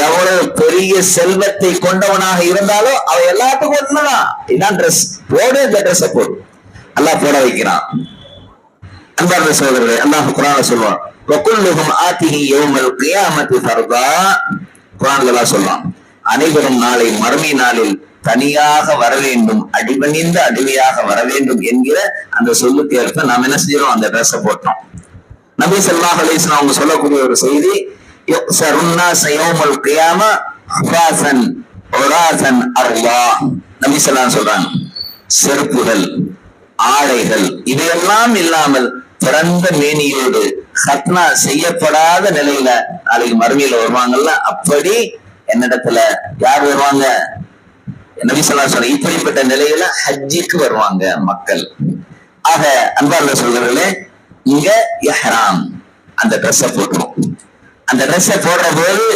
எவ்வளவு பெரிய செல்வத்தை கொண்டவனாக இருந்தாலும் அவ எல்லாத்துக்கும் ஒண்ணுதான். இதான் ட்ரெஸ் போடு, இந்த ட்ரெஸ் போடு. அல்லாஹ் போட வைக்கிறான். அன்பார்ந்த சகோதரர்களே, அல்லாஹ் குர்ஆன்ல சொல்லுவான், வகுல்லுஹும் ஆதிஹி யௌமல் கியாமத்தி ஃபர்தா. குர்ஆன்ல அல்லாஹ் சொல்றான், அனைவரும் நாளை மறுமை நாளில் தனியாக வர வேண்டும், அடிபணிந்த அடிமையாக வர வேண்டும் என்கிற அந்த சொல்லுக்கு ஏற்ப நாம் என்ன செஞ்சோம்? அந்த ட்ரெஸ் போட்டோம். நபி ஸல்லல்லாஹு அலைஹி வஸல்லம் அவங்க சொல்லக்கூடிய ஒரு செய்தி, நபி ஸல்லல்லாஹு சொல்றாங்க, செருப்புகள், ஆடைகள் இவையெல்லாம் இல்லாமல் பிறந்த மேனியோடு ஹத்னா செய்யப்படாத நிலையில நாளைக்கு மறுமையில வருவாங்கல்ல, அப்படி என்னிடத்துல யார் வருவாங்க? நபி ஸல்லல்லாஹு அலைஹி வஸல்லம் இப்படிப்பட்ட நிலையில ஹஜ்ஜுக்கு வருவாங்க மக்கள். ஆக அன்பார்ந்த சொல்கிறீர்களே, இங்க இஹ்ராம் அந்த ட்ரெஸ்ஸை போட்டுரும். அந்த ட்ரெஸ்ஸை போடுற போது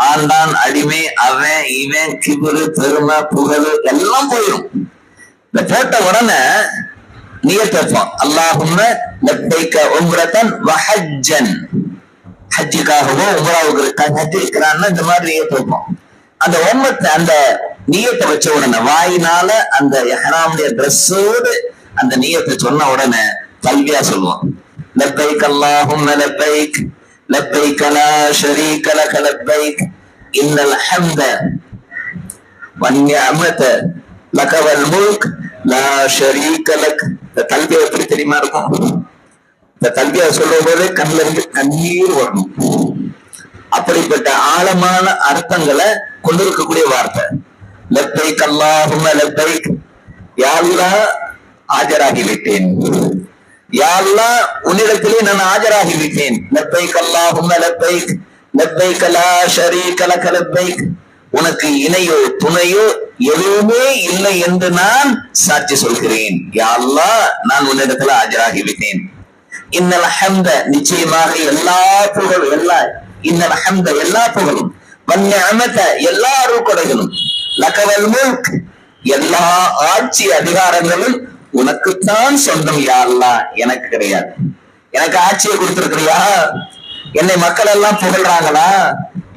ஆண்டான், அடிமை, அவன் இவன், கிபுரு, பெருமை, புகழ் எல்லாம் போயிடும். இந்த போட்ட உடனே நியத் வைப்போம், அல்லாஹும்ம லப்பைக உம்ரத்தன் வ ஹஜ்ஜன். ஹஜ்ஜுக்காகவோ உம்ராவுக்கு ஹஜ் இருக்கிறான்னு இந்த மாதிரி நியத் வைப்போம். அந்த உம்மத்தை, அந்த நியத்தை வச்ச உடனே வாயினால அந்த இஹ்ராமுடைய ட்ரெஸ்ஸோடு அந்த நியத்தை சொன்ன உடனே தல்பியா சொல்லுவோம், லப்பைக் அல்லாஹும்ம லப்பைக் லப்பைக் லா ஷரீக லக லப்பைக் இன்னல் ஹம்த வன் நிஅமத லக வல் முல்க் லா ஷரீக லக். இந்த தல்பியா எப்படி தெரியுமா இருக்கும்? இந்த தல்பியா சொல்ற போது கண்ணில இருந்து கண்ணீர் வரணும். அப்படிப்பட்ட ஆழமான அர்த்தங்களை கொண்டிருக்கக்கூடிய வார்த்தை. லப்பைக் அல்லாஹும்ம லப்பைக், யா அல்லாஹ் ஆஜராகிவிட்டேன், யா அல்லாஹ் உன்னிடத்திலே நான் ஆஜராகிவிட்டேன். லப்பைக் அல்லாஹும்ம லப்பைக் லப்பைக் லா ஷரீக லக லப்பைக், உனக்கு இணையோ துணையோ எதுவுமே இல்லை என்று நான் சாட்சி சொல்கிறேன். யா அல்லாஹ் நான் உன்னிடத்துல ஆஜராகிவிட்டேன். இன்னல் ஹம்த, நிச்சயமாக எல்லா புகழும், இன்னல் ஹம்த எல்லா புகழும், வன் நிஅமத எல்லா அருள்கொடைகளும், லகவல் முல்க் எல்லா ஆட்சி அதிகாரங்களும் உனக்குத்தான் சொந்தம் யா அல்லாஹ், எனக்கு கிடையாது. எனக்கு ஆட்சியை கொடுத்திருக்கிறியா, என்னை மக்கள் எல்லாம் புகழ்றாங்களா,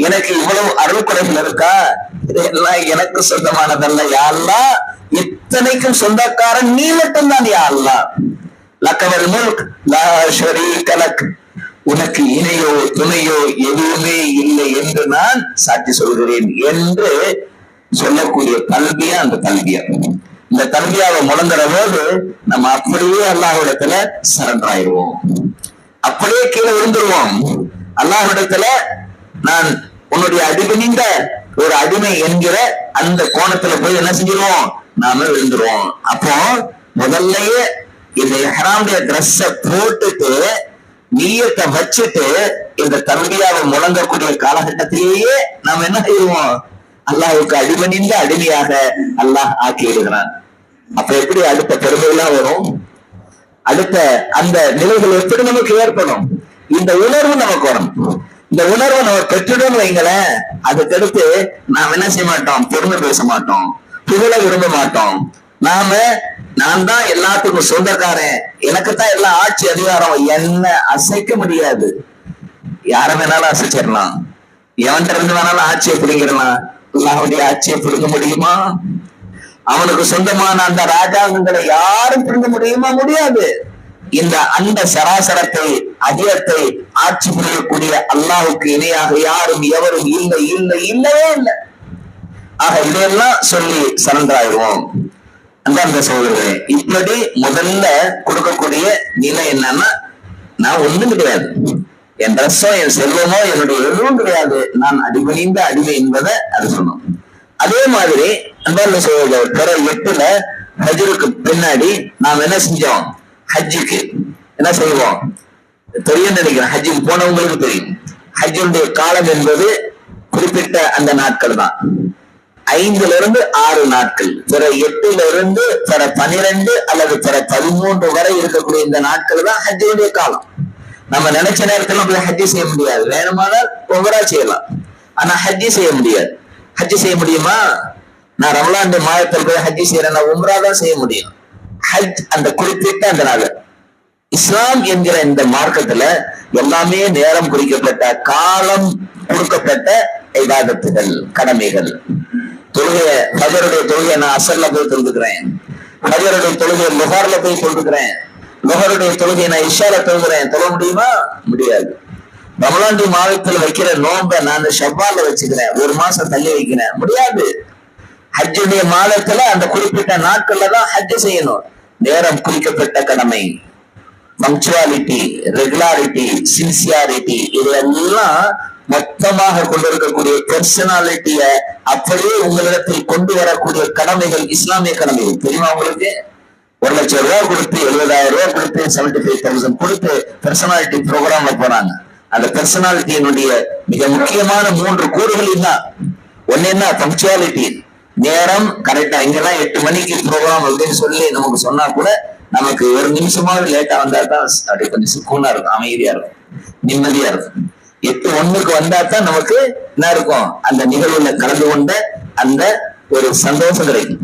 எனக்கு இவ்வளவு அருள்குறைகள் இருக்கா, இதெல்லாம் எனக்கு சொந்தமானதல்ல யா அல்லாஹ், இத்தனைக்கும் சொந்தக்காரன் நீ மட்டும்தான் யா அல்லாஹ். லக்கவல் முல்க் லா ஷரீக லக், உனக்கு இணையோ துணையோ எதுவுமே இல்லை என்று நான் சாட்சி சொல்கிறேன் என்று சொல்லக்கூடிய கல்வியா அந்த கல்வியா. இந்த கல்வியாவை முழங்குற போது நம்ம அப்படியே அல்லாஹ்விடத்துல சரண்டர் ஆயிடுவோம், அப்படியே கீழே விழுந்துருவோம். அல்லாஹ்விடத்துல நான் உன்னுடைய அடிபணிந்த ஒரு அடிமை என்கிற அந்த கோணத்துல போய் என்ன செஞ்சிருவோம், நாம விழுந்துருவோம். அப்போ முதல்லயே இந்த இஹ்ராமுடைய ட்ரெஸ்ஸ போட்டுட்டு நீயத்தை வச்சுட்டு இந்த தல்பியாவை முழங்கக்கூடிய காலகட்டத்திலேயே நாம் என்ன செய்வோம், அல்லாஹ்வுக்கு அடிபணிந்த அடிமையாக அல்லாஹ் ஆக்கிடுகிறான். அப்ப எப்படி அடுத்த பெருமையெல்லாம் வரும், அடுத்த அந்த நிலைகள் எப்படி நமக்கு ஏற்படும், இந்த உணர்வு நமக்கு வரும். இந்த உணர்வை நம்ம பெற்றுடும் வைங்களேன், அதுக்கடுத்து நாம் என்ன செய்ய மாட்டோம், பெருமை பேச மாட்டோம், புகழ விரும்ப மாட்டோம். நாம நான் தான் எல்லாத்துக்கும் சொந்தக்காரன், எனக்குத்தான் எல்லா ஆட்சி அதிகாரம், என்ன அசைக்க முடியாது. யார வேணாலும் அசைச்சிடலாம், எவன்கிட்ட இருந்து வேணாலும் ஆட்சியை பிடிங்கிடலாம். அல்லாஹ்வுடைய ஆட்சியை பிடுங்க முடியுமா? அவனுக்கு சொந்தமான அந்த ராஜாங்கங்களை யாரும் பிடுங்க முடியுமா? முடியாது. இந்த அந்த சராசரத்தை அதிகத்தை ஆட்சி புரியக்கூடிய அல்லாஹ்வுக்கு இணையாக யாரும் எவரும் இல்லை இல்லை இல்லவே இல்லை. ஆக இதையெல்லாம் சொல்லி சரண்டராயிடுவோம். அந்த சோதரே இப்படி முதல்ல கொடுக்கக்கூடிய நிலை என்னன்னா, நான் ஒண்ணும் கிடையாது, என் ட்ரெஸ்ஸோ என் செல்வமோ என்னுடைய எதுவும் கிடையாது, நான் அடிபணிந்த அடிமை என்பதை அது சொன்னோம். அதே மாதிரி அந்த சோதரர் பிற 8ல ஹஜ்ருக்கு பின்னாடி நாம் என்ன செஞ்சோம், ஹஜ்ஜுக்கு என்ன செய்வோம் தெரியும் நினைக்கிறேன். ஹஜ்ஜுக்கு போனவங்களுக்கு தெரியும். ஹஜ்ஜுடைய காலம் என்பது குறிப்பிட்ட அந்த நாட்கள் தான், 5 to 6 நாட்கள். பிற 8 to பிற 12 அல்லது பிற 13 வரை இருக்கக்கூடிய இந்த நாட்கள் தான் ஹஜ்ஜுடைய காலம். நம்ம நினைச்ச நேரத்துல போய் ஹஜ்ஜி செய்ய முடியாது, வேணுமானால் உம்ரா செய்யலாம், ஆனா ஹஜ்ஜி செய்ய முடியாது. ஹஜ்ஜி செய்ய முடியுமா? நான் ரமலான் மாதத்தில் போய் ஹஜ்ஜி செய்யறேன்னா உம்ரா தான் செய்ய முடியும். ஹஜ் அந்த குறிப்பிட்ட அந்த நாள். இஸ்லாம் என்கிற இந்த மார்க்கத்துல எல்லாமே நேரம் குறிக்கப்பட்ட, காலம் கொடுக்கப்பட்ட இபாதத்துகள், கடமைகள். தொழுகைய ஃபஜ்ருடைய தொழுகையை நான் அசர்ல போய் தொழுதுக்கிறேன், ஃபஜ்ருடைய தொழுகையை லுஹர்ல போய் தொழுதுக்கிறேன், லுஹருடைய தொழுகையை நான் இஷால தொழுகிறேன். தொழ முடியுமா? முடியாது. ரமலான் மாதத்தில் வைக்கிற நோன்பை நான் ஷவ்வால்ல வச்சுக்கிறேன், 1 மாசம் தள்ளி வைக்கிறேன், முடியாது. ஹஜ்ஜுடைய மாதத்துல அந்த குறிப்பிட்ட நாட்கள்ல தான் ஹஜ் செய்யணும். நேரம் குறிக்கப்பட்ட கடமை, பங்க்சுவாலிட்டி, ரெகுலாரிட்டி, சின்சியாரிட்டி, இதெல்லாம் மொத்தமாக கொண்டிருக்கக்கூடிய பெர்சனாலிட்டிய அப்படியே உங்களிடத்தில் கொண்டு வரக்கூடிய கடமைகள் இஸ்லாமிய கடமைகள். தெரியுமா உங்களுக்கு? 1 லட்சம் ரூபாய் கொடுத்து 70,000 ரூபாய் கொடுத்து 75,000 கொடுத்து பெர்சனாலிட்டி ப்ரோக்ராம்ல போறாங்க. அந்த பெர்சனாலிட்டியினுடைய மிக முக்கியமான 3 கூறுகள் தான். ஒன்னு என்ன, பங்க்சுவாலிட்டி, நேரம் கரெக்டா. இங்கெல்லாம் 8 மணிக்கு ப்ரோக்ராம் அப்படின்னு சொல்லி நமக்கு சொன்னா கூட நமக்கு 1 நிமிஷமாவது லேட்டா வந்தா தான் அப்படி கொஞ்சம் சுக்கூனா இருக்கும், அமைதியா இருக்கும், நிம்மதியா இருக்கும். 8:01 வந்தா தான் நமக்கு என்ன இருக்கும், அந்த நிகழ்வுல கலந்து கொண்ட அந்த ஒரு சந்தோஷம் கிடைக்கும்.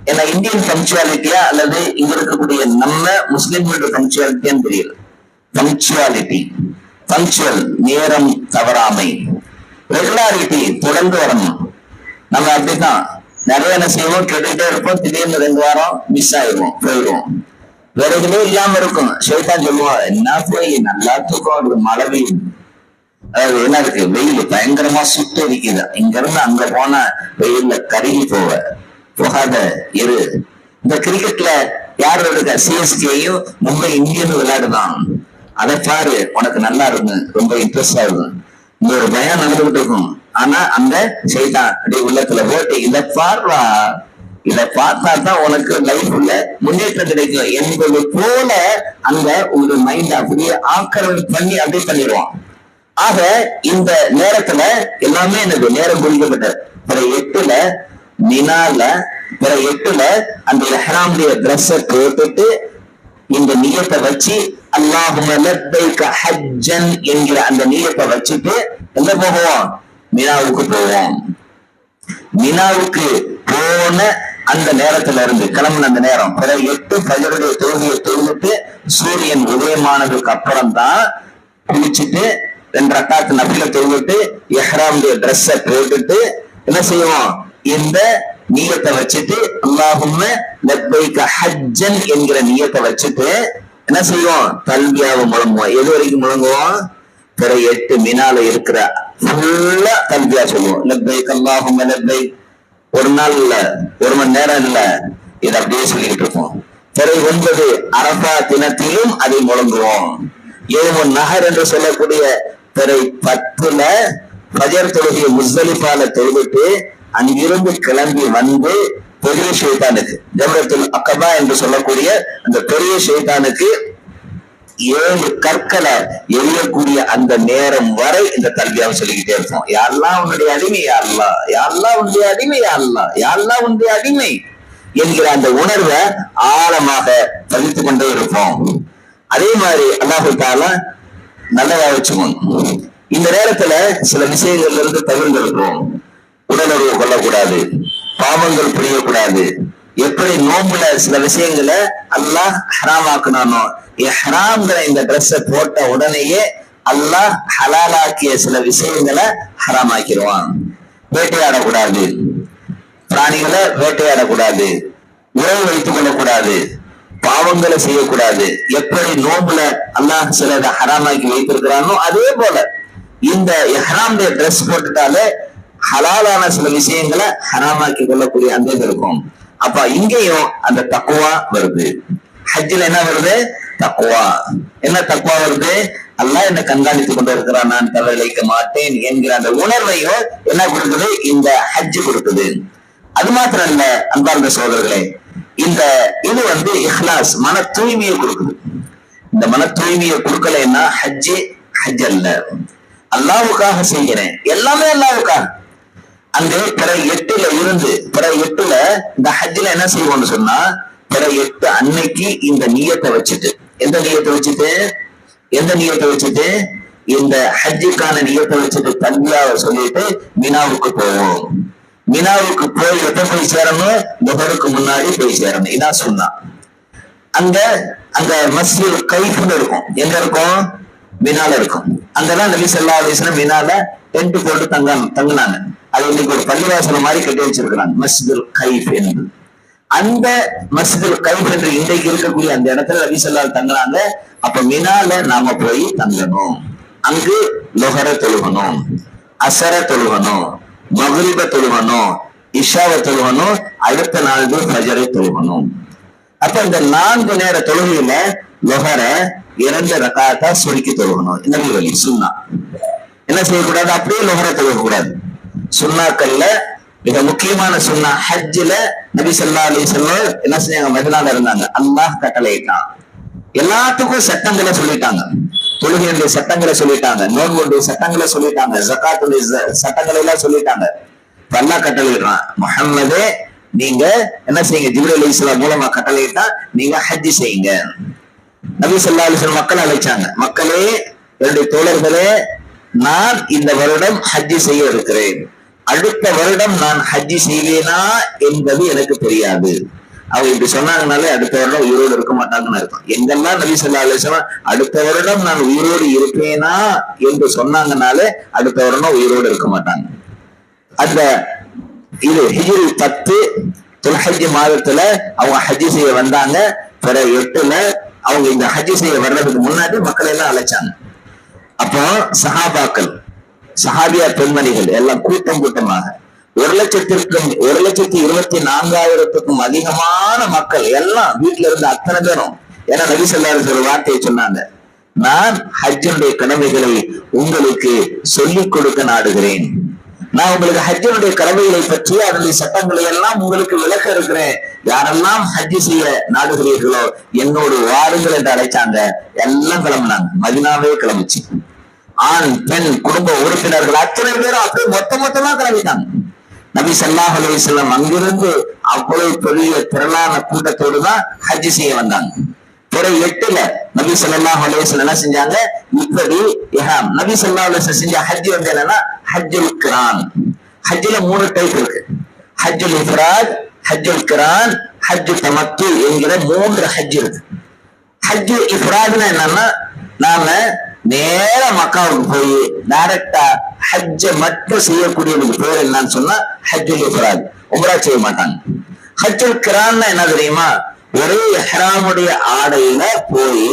ஏன்னா இந்தியன் பங்க்சுவாலிட்டியா அல்லது இங்க இருக்கக்கூடிய நம்ம முஸ்லிம்களோட பங்க்சுவாலிட்டியான்னு தெரியல. பங்க்சுவாலிட்டி, பங்க்சுவல், நேரம் தவறாமை. ரெகுலாரிட்டி, தொடர்ந்து வரணும். நம்ம அப்படித்தான் நிறைய என்ன செய்வோம், கேட்டுக்கிட்டே இருப்போம், திடீர்னு 2 வாரம் மிஸ் ஆயிடுவோம், போயிடுவோம், வேற எதுவுமே இல்லாம இருக்கும். ஷைத்தான் சொல்லுவான், என்ன போய் நல்லா தூக்கம் வருது, மழை பெய்யும், அதாவது என்ன இருக்கு, வெயில் பயங்கரமா சுட்டு அடிக்குது, இங்க இருந்து அங்க போனா வெயில்ல கருகி போகாத இரு. இந்த கிரிக்கெட்ல யாரு இருக்க, சிஎஸ்கேயும் மும்பை இந்தியனும் விளையாடுதான், அதை பாரு, உனக்கு நல்லா இருக்கு, ரொம்ப இன்ட்ரெஸ்டா இருக்கும், இங்க ஒரு பயம் நடந்துகிட்டு இருக்கும். ஆனா அந்த ஷைத்தான் அப்படியே உள்ளத்துல போட்டு, இதை பாடுறா, இதை பார்த்தா தான் உனக்கு லைஃப்ல முன்னேற்றம் கிடைக்கும் என்பது போல அந்த ஒரு மைண்ட் அப்படியே ஆக்கிரமிப்பு பண்ணி அப்படியே பண்ணிடுவான். ஆக இந்த நேரத்துல எல்லாமே எனக்கு நேரம் குறிக்கப்பட்ட பிற 8ல மினால, பிற 8ல அந்த இஹ்ராமுடைய ட்ரெஸ்ஸை போட்டுட்டு இந்த நியத்தை வச்சு அல்லாஹும்ம லப்பைக ஹஜ்ஜன் என்கிற அந்த நியத்தை வச்சுட்டு எங்க போவோம், மினாவுக்கு போவோம். மினாவுக்கு போன அந்த நேரத்துல இருந்து கிளம்புன அந்த நேரம் பிறகு 8 ஃபஜ்ருடைய தொழுகையை தொழுதுட்டு சூரியன் உதயமானதுக்கு அப்புறம் தான் குளிச்சுட்டு 2 ரக்காத் நஃபில தொழுதுட்டு இஹ்ராமுடைய ட்ரெஸ்ஸை போட்டுட்டு என்ன செய்வோம், இந்த நியத்தை வச்சுட்டு அல்லாஹும்ம லப்பைக ஹஜ்ஜன் என்கிற நியத்தை வச்சுட்டு என்ன செய்வோம், தல்பியாவை முழங்குவோம். எது வரைக்கும் முழங்குவோம்? பிற 8 மினால இருக்கிற ஃபுல்லா தல்பியா சொல்லுவோம். லப்பைக் அல்லாஹும்ம லப்பைக். ஒரு நாள் இல்ல, ஒரு மணி நேரம் இல்ல, இதை அப்படியே சொல்லிக்கிட்டு இருப்போம். பிற 9 அரபா தினத்திலும் அதை முழங்குவோம். யௌமுன் நஹர் என்று சொல்லக்கூடிய பிற 10ல ஃபஜர் தொழுகையை முஸ்தலிஃபால தொழுதுட்டு அங்கிருந்து கிளம்பி வந்து பெரிய ஷைத்தானுக்கு ஜம்ரத்துல் அகபா என்று சொல்லக்கூடிய அந்த பெரிய ஷைத்தானுக்கு 7 கற்களை எரியக்கூடிய அந்த நேரம் வரை இந்த தல்பியாவை சொல்லிக்கிட்டே இருப்போம். யா அல்லாஹ் உன்னுடைய அடிமை, யா அல்லாஹ், யா அல்லாஹ் உன்னுடைய அடிமை, யா அல்லாஹ், யா அல்லாஹ் உன்னுடைய அடிமை என்கிற அந்த உணர்வை ஆழமாக பதித்துக் கொண்டே இருப்போம். அதே மாதிரி அல்லாஹு தஆலா நல்லதா வச்சுக்கணும். இந்த நேரத்துல சில விஷயங்கள்ல இருந்து தவிர்த்து இருக்கிறோம். உடலுறவு கொள்ளக்கூடாது, பாவங்கள் புரியக்கூடாது. எப்படி நோம்புல சில விஷயங்களை அல்லாஹ் ஹராமாக்குனானோ, ஹராம்ங்கிற இந்த ட்ரெஸ்ஸை போட்ட உடனேயே அல்லாஹ் ஹலாலாக்கிய சில விஷயங்களை ஹராமாக்கிடுவான். வேட்டையாடக்கூடாது, பிராணிகளை வேட்டையாடக்கூடாது, உறவு வைத்துக் கொள்ளக்கூடாது, பாவங்களை செய்யக்கூடாது. எப்படி நோம்புல அல்லாஹ் சிலதை ஹராமாக்கி வைத்திருக்கிறானோ அதே போல இந்த இஹ்ராம்டைய ட்ரெஸ் போட்டுட்டாலே ஹலாலான சில விஷயங்களை ஹராமாக்கி கொள்ளக்கூடிய அந்த இது இருக்கும். அப்ப இங்கேயும் அந்த தக்குவா வருது. ஹஜ்ஜில் என்ன வருது? தக்குவா. என்ன தக்குவா வருது? அல்லாஹ் என்ன கண்காணித்துக் கொண்டு இருக்கிறான், நான் தவறிழைக்க மாட்டேன் என்கிற அந்த உணர்வையும் என்ன கொடுக்குது? இந்த ஹஜ்ஜு கொடுக்குது. அது மாத்திரம் இல்ல அன்பார்ந்த சகோதரர்களே, இந்த இது வந்து இஹ்லாஸ், மன தூய்மையை கொடுக்குது. இந்த மன தூய்மையை கொடுக்கலைன்னா ஹஜ்ஜு ஹஜ் அல்ல. அல்லாஹ்வுக்காக செய்கிறேன், எல்லாமே அல்லாஹ்வுக்காக. அங்க பிற 8ல இருந்து பிற 8ல இந்த ஹஜ்ஜில என்ன செய்வோம்னு சொன்னா, பிற 8 அன்னைக்கு இந்த நியத்தை வச்சுட்டு, எந்த நியத்தை வச்சுட்டு, எந்த நியத்தை வச்சுட்டு, இந்த ஹஜ்ஜுக்கான நியத்தை வச்சுட்டு தல்பியாவை சொல்லிட்டு மினாவுக்கு போவோம். மினாவுக்கு போய் எப்ப போய் சேரணும்? துஹருக்கு முன்னாடி போய் சேரணும். இதான் சொன்னா. அங்க அங்க மஸ்ஜித் கைஃப்னு இருக்கும். எங்க இருக்கும்? மினால இருக்கும். அங்கதான் நபி ஸல்லல்லாஹு அலைஹி வஸல்லம் மினால டென்ட் போட்டு தங்கினாங்க. அது இன்னைக்கு ஒரு பள்ளிவாசல் மாதிரி கட்டி வச்சிருக்கிறாங்க, மஸ்ஜிதுல் கைஃப் என்று. அந்த மஸ்ஜிதுல் கைஃப் என்று இன்றைக்கு இருக்கக்கூடிய அந்த இடத்துல நபி ஸல்லல்லாஹு தங்கினாங்க. அப்ப மினால நாம போய் தங்கணும். அங்கு லொஹர தொழுகணும், அசர தொழுகணும், மக்ரிப தொழுகணும், இஷாவை தொழுகணும், அடுத்த நாள் ஃபஜரை தொழுகணும். அப்ப இந்த 4 நேர தொழுகையில லொஹர 2 ரக்காத்தா சுருக்கி தொழுகணும். இந்த வழி சுன்னா. என்ன செய்யக்கூடாது? அப்படியே லொஹர தொழுகக்கூடாது. சுன்னாக்கள்ல மிக முக்கியமான சுன்னா ஹஜ்ஜில நபி ஸல்லல்லாஹு அலைஹி வஸல்லம் என்ன செஞ்சாங்க? மதீனால இருந்தாங்க. அல்லாஹ் கட்டளையிட்டான். எல்லாத்துக்கும் சட்டங்களை சொல்லிட்டாங்க. தொழுகையுடைய சட்டங்களை சொல்லிட்டாங்க, நோன்புடைய சட்டங்களை சொல்லிட்டாங்க, ஜகாத்துடைய சட்டங்களை எல்லாம் சொல்லிட்டாங்க. அல்லாஹ் கட்டளையிடுறான், முஹம்மதே நீங்க என்ன செய்யுங்க? ஜிப்ரீல் அலைஹிஸ்ஸலாம் மூலமா கட்டளையிட்டா நீங்க ஹஜ் செய்யுங்க. நபி ஸல்லல்லாஹு அலைஹி வஸல்லம் மக்களை அழைச்சாங்க. மக்களே, என்னுடைய தோழர்களே, நான் இந்த வருடம் ஹஜ் செய்ய இருக்கிறேன். அடுத்த வருடம் நான் ஹஜ் செய்வேனா என்பது எனக்கு தெரியாது. அவங்க இப்படி சொன்னாங்கனாலே அடுத்த வருடம் உயிரோடு இருக்க மாட்டாங்கன்னு இருக்கும். எங்கெல்லாம் நபி ஸல்லல்லாஹு அலைஹி வஸல்லம் அடுத்த வருடம் நான் உயிரோடு இருப்பேனா என்று சொன்னாங்கனாலே அடுத்த வருடம் உயிரோடு இருக்க மாட்டாங்க. அந்த இது ஹிஜ்ரி 10 துல்ஹஜ் மாதத்துல அவங்க ஹஜ் செய்ய வந்தாங்க. பிற 8ல அவங்க இந்த ஹஜ் செய்ய வர்றதுக்கு முன்னாடி மக்களை எல்லாம் அழைச்சாங்க. அப்போ சஹாபாக்கள், சஹாபியா பெண்மணிகள் எல்லாம் கூட்டம் கூட்டமாக 1,24,000க்கும் அதிகமான மக்கள் எல்லாம் வீட்டுல இருந்து அத்தனை பேரும். ஏன்னா நபி ஸல்லல்லாஹு அலைஹி வஸல்லம் வார்த்தையை சொன்னாங்க, நான் ஹஜ்ஜுடைய கடமைகளை உங்களுக்கு சொல்லிக் கொடுக்க நாடுகிறேன். நான் உங்களுக்கு ஹஜ்ஜுடைய கடமைகளை பற்றி அதனுடைய சட்டங்களை எல்லாம் உங்களுக்கு விளக்க இருக்கிறேன். யாரெல்லாம் ஹஜ் செய்ய நாடுகிறீர்களோ என்னோடு வாருங்கள் என்று அழைச்சாங்க. எல்லாம் கிளம்புனாங்க. மதீனாவே கிளம்பிச்சு. ஆண், பெண், குடும்ப உறுப்பினர்கள் அத்தனை பேரும் அப்படியே மொத்தமா கிளம்பிட்டாங்க. நபி ஸல்லல்லாஹு அலைஹி வஸல்லம் அங்கிருந்து அவ்வளவு பெரிய திரளான கூட்டத்தோடு தான் ஹஜ் செய்ய வந்தாங்க. பிற 8ல நபி ஸல்லல்லாஹு அலைஹி வஸல்லம் என்ன செஞ்சாங்க? இப்படி இஹ்ராம் நபி ஸல்லல்லாஹு அலைஹி வஸல்லம் செஞ்ச ஹஜ் வந்து என்னன்னா ஹஜ்ஜுல் கிரான். ஹஜ்ஜில 3 டைப் இருக்கு. ஹஜ்ஜுல் இஃப்ராத், ஹஜ்ஜுல் கிரான், ஹஜ்ஜு தமத்து என்கிற 3 ஹஜ் இருக்கு. ஹஜ்ஜு இஃப்ராத்னா என்னன்னா, நாம நேர மக்காவுக்கு போய் டைரக்டா ஹஜ்ஜ மட்டும் செய்யக்கூடியதுக்கு பேர் என்னன்னு சொன்னா ஹஜ்ஜுல் இஃப்ராத். உம்ரா செய்ய மாட்டாங்க. ஹஜ்ஜுல் கிரான்னா என்ன தெரியுமா, ஒரே இஹ்ராமுடைய ஆடையில போய்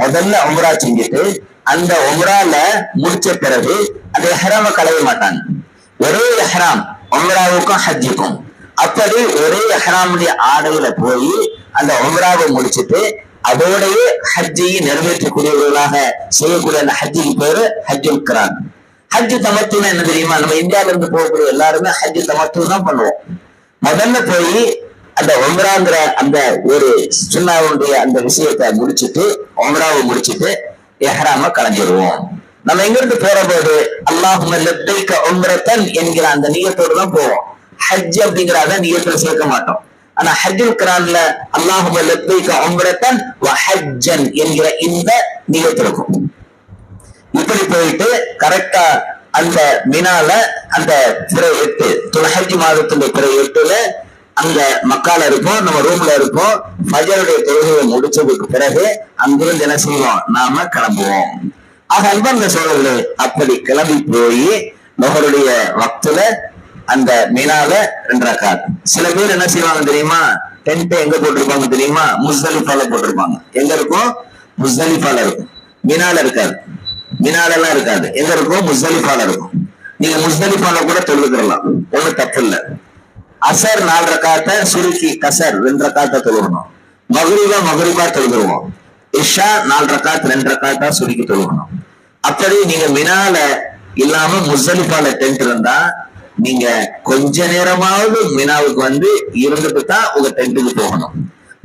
முதல்ல உம்ரா செஞ்சுட்டு அந்த உம்ரால முடிச்ச பிறகு அந்த இஹ்ராம களைய மாட்டாங்க. ஒரே இஹ்ராம் உம்ராவுக்கும் ஹஜ்ஜுக்கும். அப்படி ஒரே இஹ்ராமுடைய ஆடையில போய் அந்த உம்ராவை முடிச்சுட்டு அதோடையே ஹஜ்ஜையை நிறைவேற்றக்கூடியவர்களாக செய்யக்கூடிய அந்த ஹஜ்ஜுக்கு பேரு ஹஜ்ஜுல் கிரான். ஹஜ்ஜு தமத்துன்னா என்ன தெரியுமா, நம்ம இந்தியாவில இருந்து போகக்கூடிய எல்லாருமே ஹஜ்ஜு தமத்து தான் பண்ணுவோம். முதல்ல போய் அந்த உம்ராங்கிற அந்த ஒரு சுன்னாவுடைய அந்த விஷயத்தை முடிச்சுட்டு உம்ராவை முடிச்சுட்டு இஹ்ராம கலைஞ்சிருவோம். நம்ம எங்க இருந்து போற போது அல்லாஹும்ம லப்பைக உம்ரத்தன் என்கிற அந்த நியத்தோடு தான் போவோம். ஹஜ் அப்படிங்கிற அதை நியத்துல சேர்க்க மாட்டோம். ஆனா ஹஜ்ஜுல் கிரான்ல அல்லாஹும்ம லப்பைக உம்ரத்தன் வ ஹஜ்ஜன் என்கிற இந்த நியத்து இருக்கும். இப்படி போயிட்டு கரெக்டா அந்த மினால அந்த பிறை 8 துல்ஹஜ் மாதத்துடைய பிறை 8ல அங்க மக்கால இருப்போம், நம்ம ரூம்ல இருப்போம். ஃபஜ்ருடைய தொழுகையை முடிச்சதுக்கு பிறகு அங்கிருந்து என்ன செய்வோம், நாம கிளம்புவோம். ஆக அன்பார்ந்த சோழர்களே, அப்படி கிளம்பி போய் நுஹருடைய வக்துல அந்த மினால 2 ரக்காத். சில பேர் என்ன செய்வாங்க தெரியுமா, டென்ட் எங்க போட்டிருப்பாங்க தெரியுமா, முஸ்தலிஃபால போட்டிருப்பாங்க. எங்க இருக்கும், முஸ்தலிஃபால இருக்கும், மினால இருக்காது. மினால எல்லாம் இருக்காது. எங்க இருக்கும், முஸ்தலிஃபால இருக்கும். நீங்க முஸ்தலிஃபால கூட தொழுதுக்கலாம், ஒண்ணு தப்பு இல்லை. அசர் 4 ரக்காத்தை சுருக்கி கசர் 2 ரக்காத்தை தொழுகணும். மகரிபா தொழுதுருவோம். இஷா 4 ரக்காத் 2 ரக்காத்தா சுருக்கி தொழுகணும். அப்படி நீங்க மினால இல்லாம முஸ்தலிஃபால டென்ட் இருந்தா நீங்க கொஞ்ச நேரமாவது மினாவுக்கு வந்து இருந்துட்டு தான் உங்க டென்ட்டுக்கு போகணும்.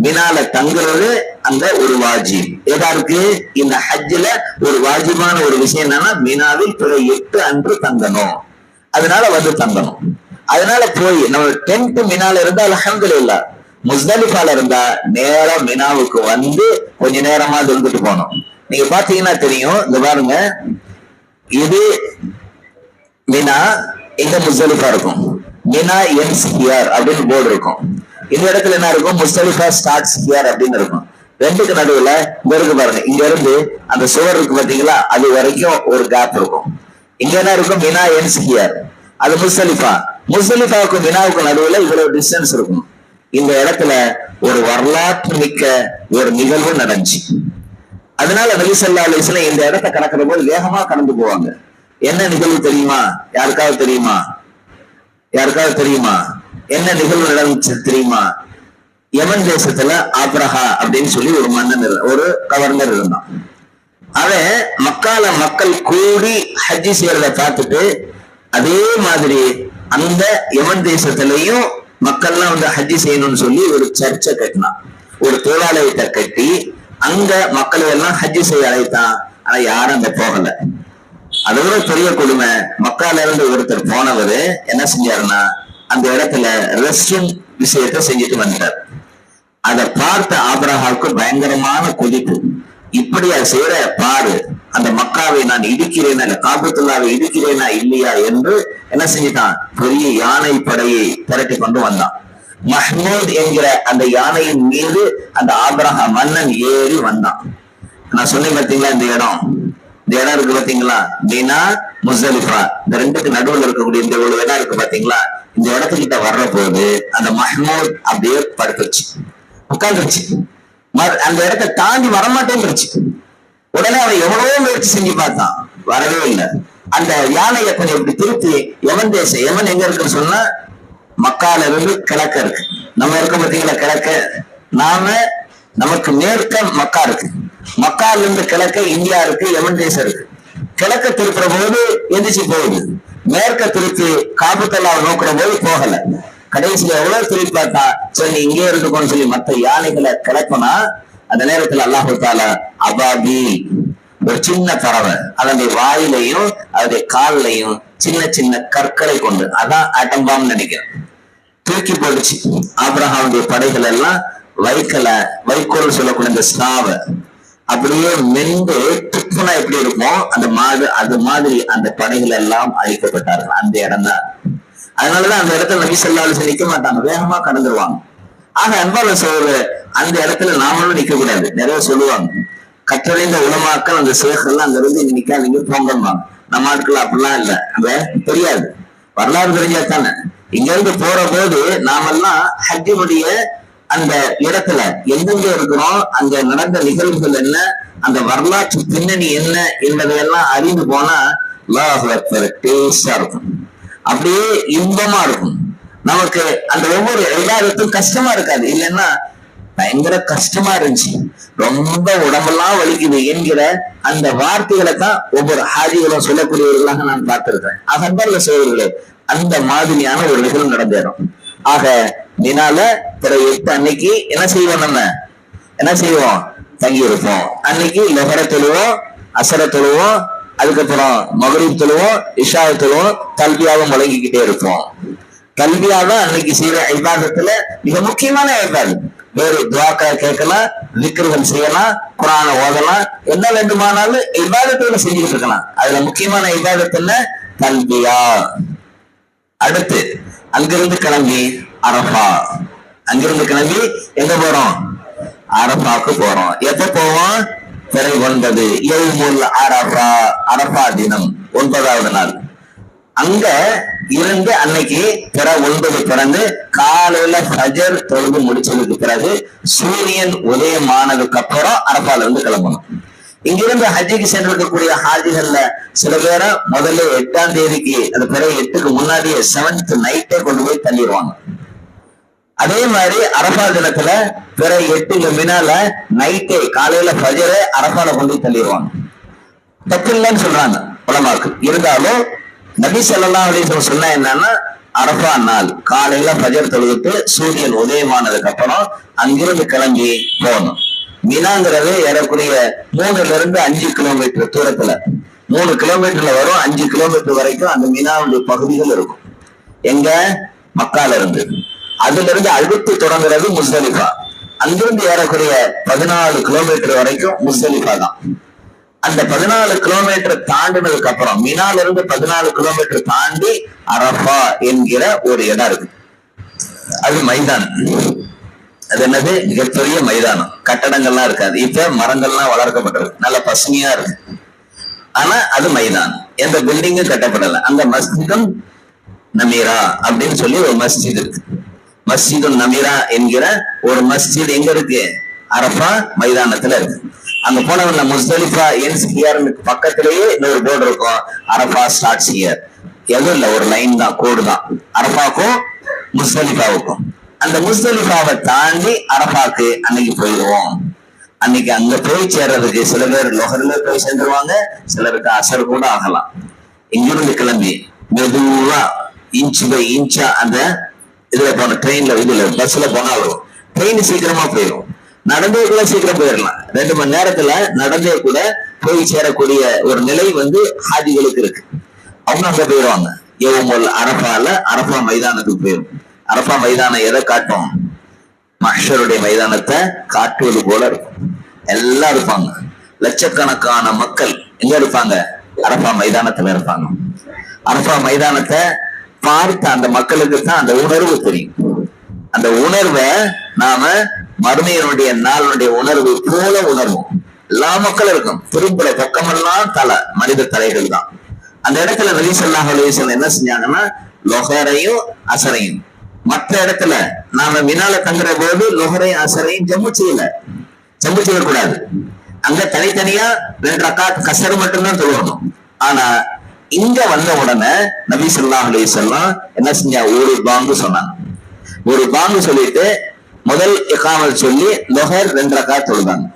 மினால தங்குறது அந்த ஒரு வாஜிப். எதாருக்கு, இந்த ஹஜ்ஜில ஒரு வாஜிபான ஒரு விஷயம் என்னன்னா, மினாவில் பிறை 8 அன்று தங்கணும். அதனால வந்து தங்கணும். அதனால போய் நம்ம டென்ட் மினால இருந்தா அல்ஹம்துலில்லாஹ், முஸ்தலிஃபால இருந்தா நேரம் மினாவுக்கு வந்து கொஞ்ச நேரமா இருந்துட்டு போனோம். நீங்க பாத்தீங்கன்னா தெரியும், இந்த பாருங்க, இது மினா, இங்க முஸ்தலிஃபா இருக்கும். மினா எண்ட்ஸ் ஹியர் அப்படின்னு போர்டு இருக்கும். இந்த இடத்துல என்ன இருக்கும், முஸ்தலிஃபா ஸ்டார்ட்ஸ் ஹியர் அப்படின்னு இருக்கும். ரெண்டுக்கு நடுவுல இங்க இருக்கு பாருங்க, இங்க இருந்து அந்த சுவர் இருக்கு பாத்தீங்களா, அது வரைக்கும் ஒரு கேப் இருக்கும். இங்க என்ன இருக்கும், மினா எண்ட்ஸ் ஹியர், அது முஸ்தலிஃபா. முஸ்தலிஃபாவுக்கும் மினாவுக்கும் நடுவுல இவ்வளவு டிஸ்டன்ஸ் இருக்கும். இந்த இடத்துல ஒரு வரலாற்று மிக்க ஒரு நிகழ்வு நடந்துச்சு. அதனால நபி ஸல்லல்லாஹு அலைஹி வஸல்லம் இந்த இடத்தை கடக்கிற போது வேகமா கடந்து போவாங்க. என்ன நிகழ்வு தெரியுமா, யாருக்காவது தெரியுமா, யாருக்காவது தெரியுமா என்ன நிகழ்வு நடந்துச்சு தெரியுமா? யமன் தேசத்துல ஆப்ரஹா அப்படின்னு சொல்லி ஒரு மன்னன், ஒரு கவர்னர் இருந்தான். அவன் மக்கால மக்கள் கூடி ஹஜ்ஜி செய்யறத பார்த்துட்டு அதே மாதிரி அந்த யமன் தேசத்திலையும் மக்கள்லாம் வந்து ஹஜ்ஜி செய்யணும்னு சொல்லி ஒரு சர்ச்சை கட்டினான், ஒரு தேவாலயத்தை கட்டி அங்க மக்களை எல்லாம் ஹஜ்ஜி செய்ய அழைத்தான். ஆனா யாரும் அங்க போகல. அதை விட பெரிய கொடுமை, மக்கால இருந்து ஒருத்தர் போனவரு என்ன செஞ்சாருன்னா, அந்த இடத்துல ரெஸ்ட்ரூம் விஷயத்த செஞ்சுட்டு வந்துட்டார். அதை பார்த்த ஆபிரகாமுக்கு பயங்கரமான கொதிப்பு. இப்படியா செய்யற பாரு, அந்த மக்காவை நான் இடிக்கிறேனா இல்ல காபத்துல்லாவை இடிக்கிறேனா இல்லையா என்று என்ன செஞ்சிட்டான், பெரிய யானை படையை திரட்டி கொண்டு வந்தான். மஹ்மூத் என்கிற அந்த யானையின் மீது அந்த ஆபிரகாம் மன்னன் ஏறி வந்தான். நான் சொன்னேன் பாத்தீங்களா, இந்த இடம் இருக்கு பாத்தீங்களா, மினா முஸ்தலிஃபா, இந்த ரெண்டுக்கு நடுவில் இருக்கக்கூடிய இந்த ஒரு இடம் இருக்கு பாத்தீங்களா, இந்த இடத்துக்கிட்ட வர்ற போது அந்த மஹ்மூத் அப்படியே படுத்துருச்சு, உட்கார்ந்துருச்சு. அந்த இடத்தை தாண்டி வரமாட்டேன்னுச்சு. உடனே அவன் எவ்வளவோ முயற்சி செஞ்சு பார்த்தான், வரவே இல்லை. அந்த யானையை கொஞ்சம் இப்படி திருப்பி, யமன் தேசம், யமன் எங்க இருக்குன்னு சொன்னா மக்கால இருந்து கிழக்க இருக்கு. நம்ம இருக்க பாத்தீங்களா கிழக்க, நமக்கு மேற்க மக்கா இருக்கு. மக்கால இருந்து கிழக்க இந்தியா இருக்கு, யமன் தேசம் இருக்கு. கிழக்க திருப்புற போது எந்திரிச்சு போகுது, மேற்க திருப்பி காபத்துல்லாவை நோக்கிற போது போகல. கடைசியில எவ்வளவு திருப்பி பார்த்தா, சரி நீ இங்கே இருந்துக்கோன்னு சொல்லி மற்ற யானைகளை கிளப்பினா, அந்த நேரத்துல அல்லாஹு தஆலா அபாபி, ஒரு சின்ன பறவை, அதனுடைய வாயிலையும் அதனுடைய காலிலையும் சின்ன சின்ன கற்களை கொண்டு, அதான் ஆட்டம் பாம் நினைக்கிறேன், தூக்கி போடுச்சு. ஆபிரகாமுடைய படைகள் எல்லாம் வைக்கோல் சொல்லக்கூடிய இந்த ஸ்டாவை அப்படியே மென்று துப்புனா எப்படி இருக்குமோ அந்த அது மாதிரி அந்த படைகள் எல்லாம் அழிக்கப்பட்டார்கள். அந்த இடம் தான். அதனாலதான் அந்த இடத்துல நபி ஸல்லல்லாஹு அலைஹி வஸல்லம் நிக்க மாட்டாங்க, வேகமா கடந்துருவாங்க. ஆக அன்பான சகோதரர், அந்த இடத்துல நாமளும் நிக்க கூடாது. நிறைய சொல்லுவாங்க, கற்றறிந்த உலமாக்கள் அந்த சேகர்லாம் அங்க இருந்து இங்க நிக்காதீங்க போங்கம்பாங்க. நம்ம ஆட்கள் அப்படிலாம் இல்ல, அங்க தெரியாது, வரலாறு தெரிஞ்சா தானே. இங்க இருந்து போற போது நாமெல்லாம் ஹஜ்ஜினுடைய அந்த இடத்துல எங்கெங்க இருக்கிறோம், அங்க நடந்த நிகழ்வுகள் என்ன, அந்த வரலாற்று பின்னணி என்ன என்பதையெல்லாம் அறிந்து போனா அல்லாஹ் அக்பர் டேஸ்டா இருக்கும், அப்படியே இன்பமா இருக்கும். நமக்கு அந்த ஒவ்வொரு எல்லாருக்கும் கஷ்டமா இருக்காது. இல்லைன்னா பயங்கர கஷ்டமா இருந்துச்சு, ரொம்ப உடம்பெல்லாம் வலிக்குது என்கிற அந்த வார்த்தைகளை தான் ஒவ்வொரு ஹாஜிகளும் சொல்லக்கூடியவர்களாக நான் பார்த்திருக்கேன். அன்பர்ல சோழர்களே, அந்த மாதிரியான ஒரு நிகழ்வு நடந்தேறும். ஆக மினால பிற 8 அன்னைக்கு என்ன செய்வோம், நம்ம என்ன செய்வோம், தங்கி இருப்போம். அன்னைக்கு லொஹர தொழுவோம், அசர தொழுவோம், அதுக்கப்புறம் மகரிப் தொழுவோம், இஷா தொழுவோம், தல்பியாவும் முழங்கிக்கிட்டே இருப்போம். கல்வியாதான் அன்னைக்கு செய்யற இபாதத்துல மிக முக்கியமான இபாதத். வேறு துஆக்கள் கேட்கலாம், விக்ருகள் செய்யலாம், குர்ஆனை ஓதலாம், என்ன வேண்டுமானாலும் இபாதத்துல செஞ்சுட்டு இருக்கலாம். அதுல முக்கியமான இபாதத் என்ன, கல்வியா. அடுத்து அங்கிருந்து கிளம்பி அரஃபா, அங்கிருந்து கிளம்பி எங்க போறோம், அரஃபாக்கு போறோம். எப்ப போவோம், பிறை 9 யௌமுல் அரஃபா, அரஃபா தினம் 9வது நாள். அங்க இருந்து அன்னைக்கு பிற 9 பிறந்து காலையில ஃபஜர் தொழுது முடிச்சதுக்கு பிறகு சூரியன் உதயமானதுக்கு அப்புறம் அரஃபால இருந்து கிளம்பணும். இங்கிருந்து ஹஜ்ஜுக்கு சென்றிருக்கக்கூடிய ஹாஜிகள்ல சில பேரை முதல்ல 8ஆம் தேதிக்கு, அது பிற 8க்கு முன்னாடியே 7th நைட்டே கொண்டு போய் தள்ளிடுவாங்க. அதே மாதிரி அரஃபா தினத்துல பிற 8 மினால நைட்டே காலையில ஃபஜரே அரஃபால கொண்டு போய் தள்ளிடுவாங்க. தப்பில்லைன்னு சொல்றாங்க உலமாக்கு. இருந்தாலும் நபி ஸல்லல்லாஹு அலைஹி வஸல்லம் சொன்னா என்னன்னா, அரஃபா நாள் காலையில ஃபஜர் தொழுதுட்டு சூரியன் உதயமானதுக்கு அப்புறம் அங்கிருந்து கிளம்பி போகணும். மினாங்கிறது ஏறக்குறைய 3ல இருந்து 5 கிலோமீட்டர் தூரத்துல, 3 கிலோமீட்டர்ல வரும், 5 கிலோமீட்டர் வரைக்கும் அந்த மினாவுடைய பகுதிகள் இருக்கும். எங்க, மக்கால இருந்து. அதுல இருந்து அடுத்து தொடங்குறது முஸ்தலிஃபா. அங்கிருந்து ஏறக்குறைய 14 கிலோமீட்டர் வரைக்கும் முஸ்தலிஃபா தான். அந்த 14 கிலோமீட்டர் தாண்டினதுக்கு அப்புறம், மினால இருந்து 14 கிலோமீட்டர் தாண்டி அரஃபா என்கிற ஒரு இடம் இருக்கு. அது மைதானம். அது என்னது, மிகப்பெரிய மைதானம். கட்டடங்கள்லாம் இருக்காது, இப்ப மரங்கள்லாம் வளர்க்கப்பட்டிருக்கு, நல்ல பசுமையா இருக்கு. ஆனா அது மைதானம், எந்த பில்டிங்கும் கட்டப்படல. அந்த மஸ்ஜிதும் நமீரா அப்படின்னு சொல்லி ஒரு மஸ்ஜித் இருக்கு. மஸ்ஜிது நமீரா என்கிற ஒரு மஸ்ஜித் எங்க இருக்கு, அரஃபா மைதானத்துல இருக்கு. அங்க போனவங்க முஸ்தலிஃபா என்ஸ் ஹியர்னு பக்கத்திலேயே இன்னொரு போர்டு இருக்கும், அரஃபா ஸ்டார்ட்ஸ் ஹியர். எதுவும் இல்ல, ஒரு லைன் தான், கோடு தான், அரஃபாக்கும் முஸ்தலிஃபாவுக்கும். அந்த முஸ்தலிஃபாவை தாண்டி அரஃபாக்கு அன்னைக்கு போயிடுவோம். அன்னைக்கு அங்க போய் சேர்றதுக்கு சில பேர் லொஹர்ல போய் சென்றுவாங்க, சிலருக்கு அசர் கூட ஆகலாம். இங்கிருந்து கிளம்பி மெதுவா இன்ச் பை இன்ச்சா அந்த இதுல போன ட்ரெயின்ல, இதுல பஸ்ல போனாலும் ட்ரெயின் சீக்கிரமா போயிடும். நடந்தே கூட சீக்கிரம் போயிடலாம், 2 மணி நேரத்துல நடந்தே கூட போய் சேரக்கூடிய ஒரு நிலை ஹாஜிகளுக்கு இருக்கு. அவங்க அங்க போயிடுவாங்க. யௌமுல் அரஃபால அரஃபா மைதானத்துக்கு போயிடும். அரஃபா மைதானம் எதை காட்டும், மஹ்ஷருடைய மைதானத்தை காட்டுவது போல இருக்கும். எல்லாம் இருப்பாங்க, லட்சக்கணக்கான மக்கள் எங்க இருப்பாங்க, அரஃபா மைதானத்துல இருப்பாங்க. அரஃபா மைதானத்தை பார்த்த அந்த மக்களுக்கு தான் அந்த உணர்வு தெரியும். அந்த உணர்வை நாம மறுமையினுடைய நாளுடைய உணர்வு போல உணர்வோம். எல்லா மக்களும் இருக்கும், திரும்புற பக்கமெல்லாம் தலை, மனித தலைகள் தான். அந்த இடத்துல நபி ஸல்லல்லாஹு அலைஹி வஸல்லம் என்ன செஞ்சாங்கன்னா, லொஹரையும் அசரையும், மற்ற இடத்துல நாம மினால தங்குற போது லொஹரையும் அசரையும் ஜம்மு செய்யக்கூடாது. அங்க தனித்தனியா 2 ரக்காத் கஸர் மட்டும்தான் தொழுவணும். ஆனா இங்க வந்த உடனே நபி ஸல்லல்லாஹு அலைஹி வஸல்லம் என்ன செஞ்சா, ஒரு பாங்கு சொன்னாங்க. ஒரு பாங்கு சொல்லிட்டு முதல் இகாமத் சொல்லி லொஹர் 2 ரக்காத் தொழுதாங்க.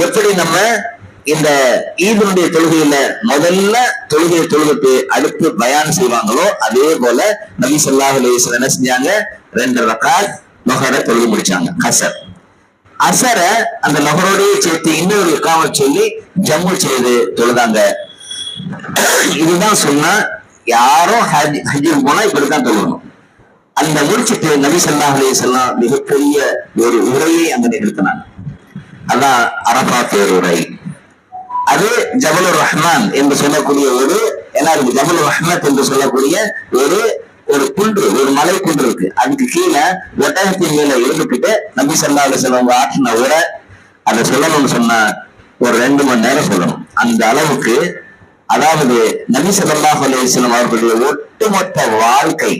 எப்படி நம்ம இந்த ஈதுடைய தொழுகையில முதல்ல தொழுகையை தொழுதுட்டு அடுத்து பயான் செய்வாங்களோ, அதே போல நபி ஸல்லல்லாஹு அலைஹி வஸல்லம் என்ன செஞ்சாங்க, 2 ரக்காத் லொஹரை தொழுது முடிச்சாங்க. கஸர் அசர அந்த லொஹரோடையே சேர்த்து இன்னொரு இகாமத் சொல்லி ஜம்மு செய்து தொழுதாங்க. இதுதான் சொன்னா, யாரும் ஹஜ்ஜுக்கு போனா இப்படித்தான் தொழுகணும். அந்த முடிச்சுட்டு நபி ஸல்லல்லாஹு அலைஹி வஸல்லம் மிகப்பெரிய ஒரு உரையை அங்க நிகழ்த்தினாங்க. அதான் அரஃபா பேருரை. அது ஜபலுர் ரஹ்மான் என்று சொல்லக்கூடிய ஒரு, என்ன இருக்கு, ஜபலுர் ரஹ்மத் என்று சொல்லக்கூடிய ஒரு குன்று, ஒரு மலை குன்று இருக்கு. அதுக்கு கீழே ஒட்டகத்தின் மேல இருந்துகிட்டு நபி ஸல்லல்லாஹு அலைஹி வஸல்லம் ஆற்றின உரை, அதை சொல்லணும்னு சொன்னா ஒரு 2 மணி நேரம் சொல்லணும். அந்த அளவுக்கு, அதாவது நபி ஸல்லல்லாஹு அலைஹி வஸல்லம் அவர்களுடைய ஒட்டுமொத்த வாழ்க்கை,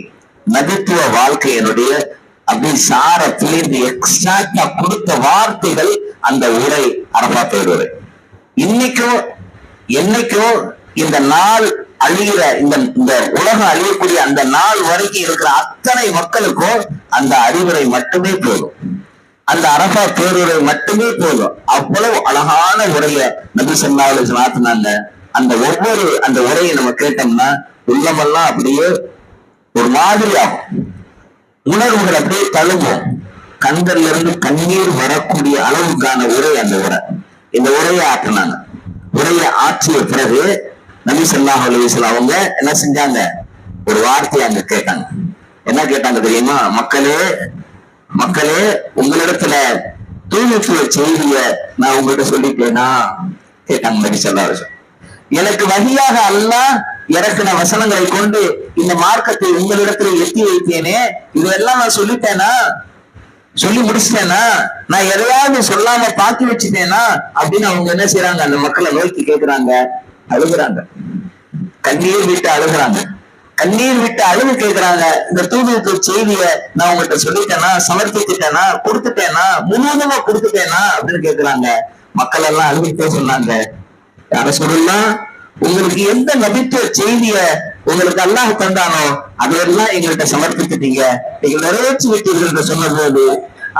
நபித்துவ வாழ்க்கையினுடைய அப்படி சார பிழிந்து எக்ஸாக்டா கொடுத்த வார்த்தைகள் அந்த உரை, அரபாத் உரை. இன்னைக்கும் என்னைக்கும் இந்த நாள் அழிகிற, இந்த உலகம் அழியக்கூடிய அந்த நாள் வரைக்கும் இருக்கிற அத்தனை மக்களுக்கும் அந்த அறிவுரை மட்டுமே போதும், அந்த அரபா பேருரை மட்டுமே போதும். அவ்வளவு அழகான உரைய நபி ஸல்லல்லாஹு அலைஹி வஸல்லம் ஆத்துனாங்க. அந்த ஒவ்வொரு அந்த உரையை நம்ம கேட்டோம்னா உள்ளமெல்லாம் அப்படியே ஒரு மாதிரி ஆகும், உணர்வுகள் அப்படியே தழுவும், கண்கள்ல இருந்து கண்ணீர் வரக்கூடிய அளவுக்கான உரை அந்த உரை. இந்த உரையை ஆற்றினாங்க. உரையை ஆற்றிய பிறகு நபி ஸல்லல்லாஹு அலைஹி வஸல்லம் அவங்க என்ன செஞ்சாங்க, ஒரு வார்த்தையை அங்க கேட்டாங்க. என்ன கேட்டாங்க தெரியுமா? மக்களே மக்களே, உங்களிடத்துல தூய்மைத்துவ செய்திய நான் உங்கள்கிட்ட சொல்லிட்டேனா கேட்டாங்க நபி ஸல்லல்லாஹு அலைஹி வஸல்லம். எனக்கு வழியாக அல்லாஹ் இறக்கின வசனங்களை கொண்டு இந்த மார்க்கத்தை உங்களிடத்துல எத்தி வைத்தேனே, இதெல்லாம் நான் சொல்லிட்டேனா, சொல்லி முடிச்சிட்டேனா, நான் எதையாவது சொல்லாம பாக்கி வச்சுட்டேனா அப்படின்னு அவங்க என்ன செய்யறாங்க, அந்த மக்களை நோக்கி கேட்கிறாங்க, அழுகுறாங்க, கண்ணீர் விட்டு அழுகுறாங்க, கண்ணீர் விட்டு அழுகு கேட்கிறாங்க. இந்த தூதுவ செய்திய நான் உங்கள்கிட்ட சொல்லிட்டேனா, சமர்ப்பித்துட்டேனா, கொடுத்துட்டேனா, முழுவதுமா கொடுத்துட்டேனா அப்படின்னு கேட்கிறாங்க. மக்கள் எல்லாம் அழுகிட்டே சொன்னாங்க, யார சொல்லலாம், உங்களுக்கு எந்த நபித்துவ செய்திய உங்களுக்கு அல்லாஹ் தந்தானோ அதையெல்லாம் எங்கள்கிட்ட சமர்ப்பித்துட்டீங்க, நீங்க நிறைவேற்றி விட்டீர்கள் சொன்ன போது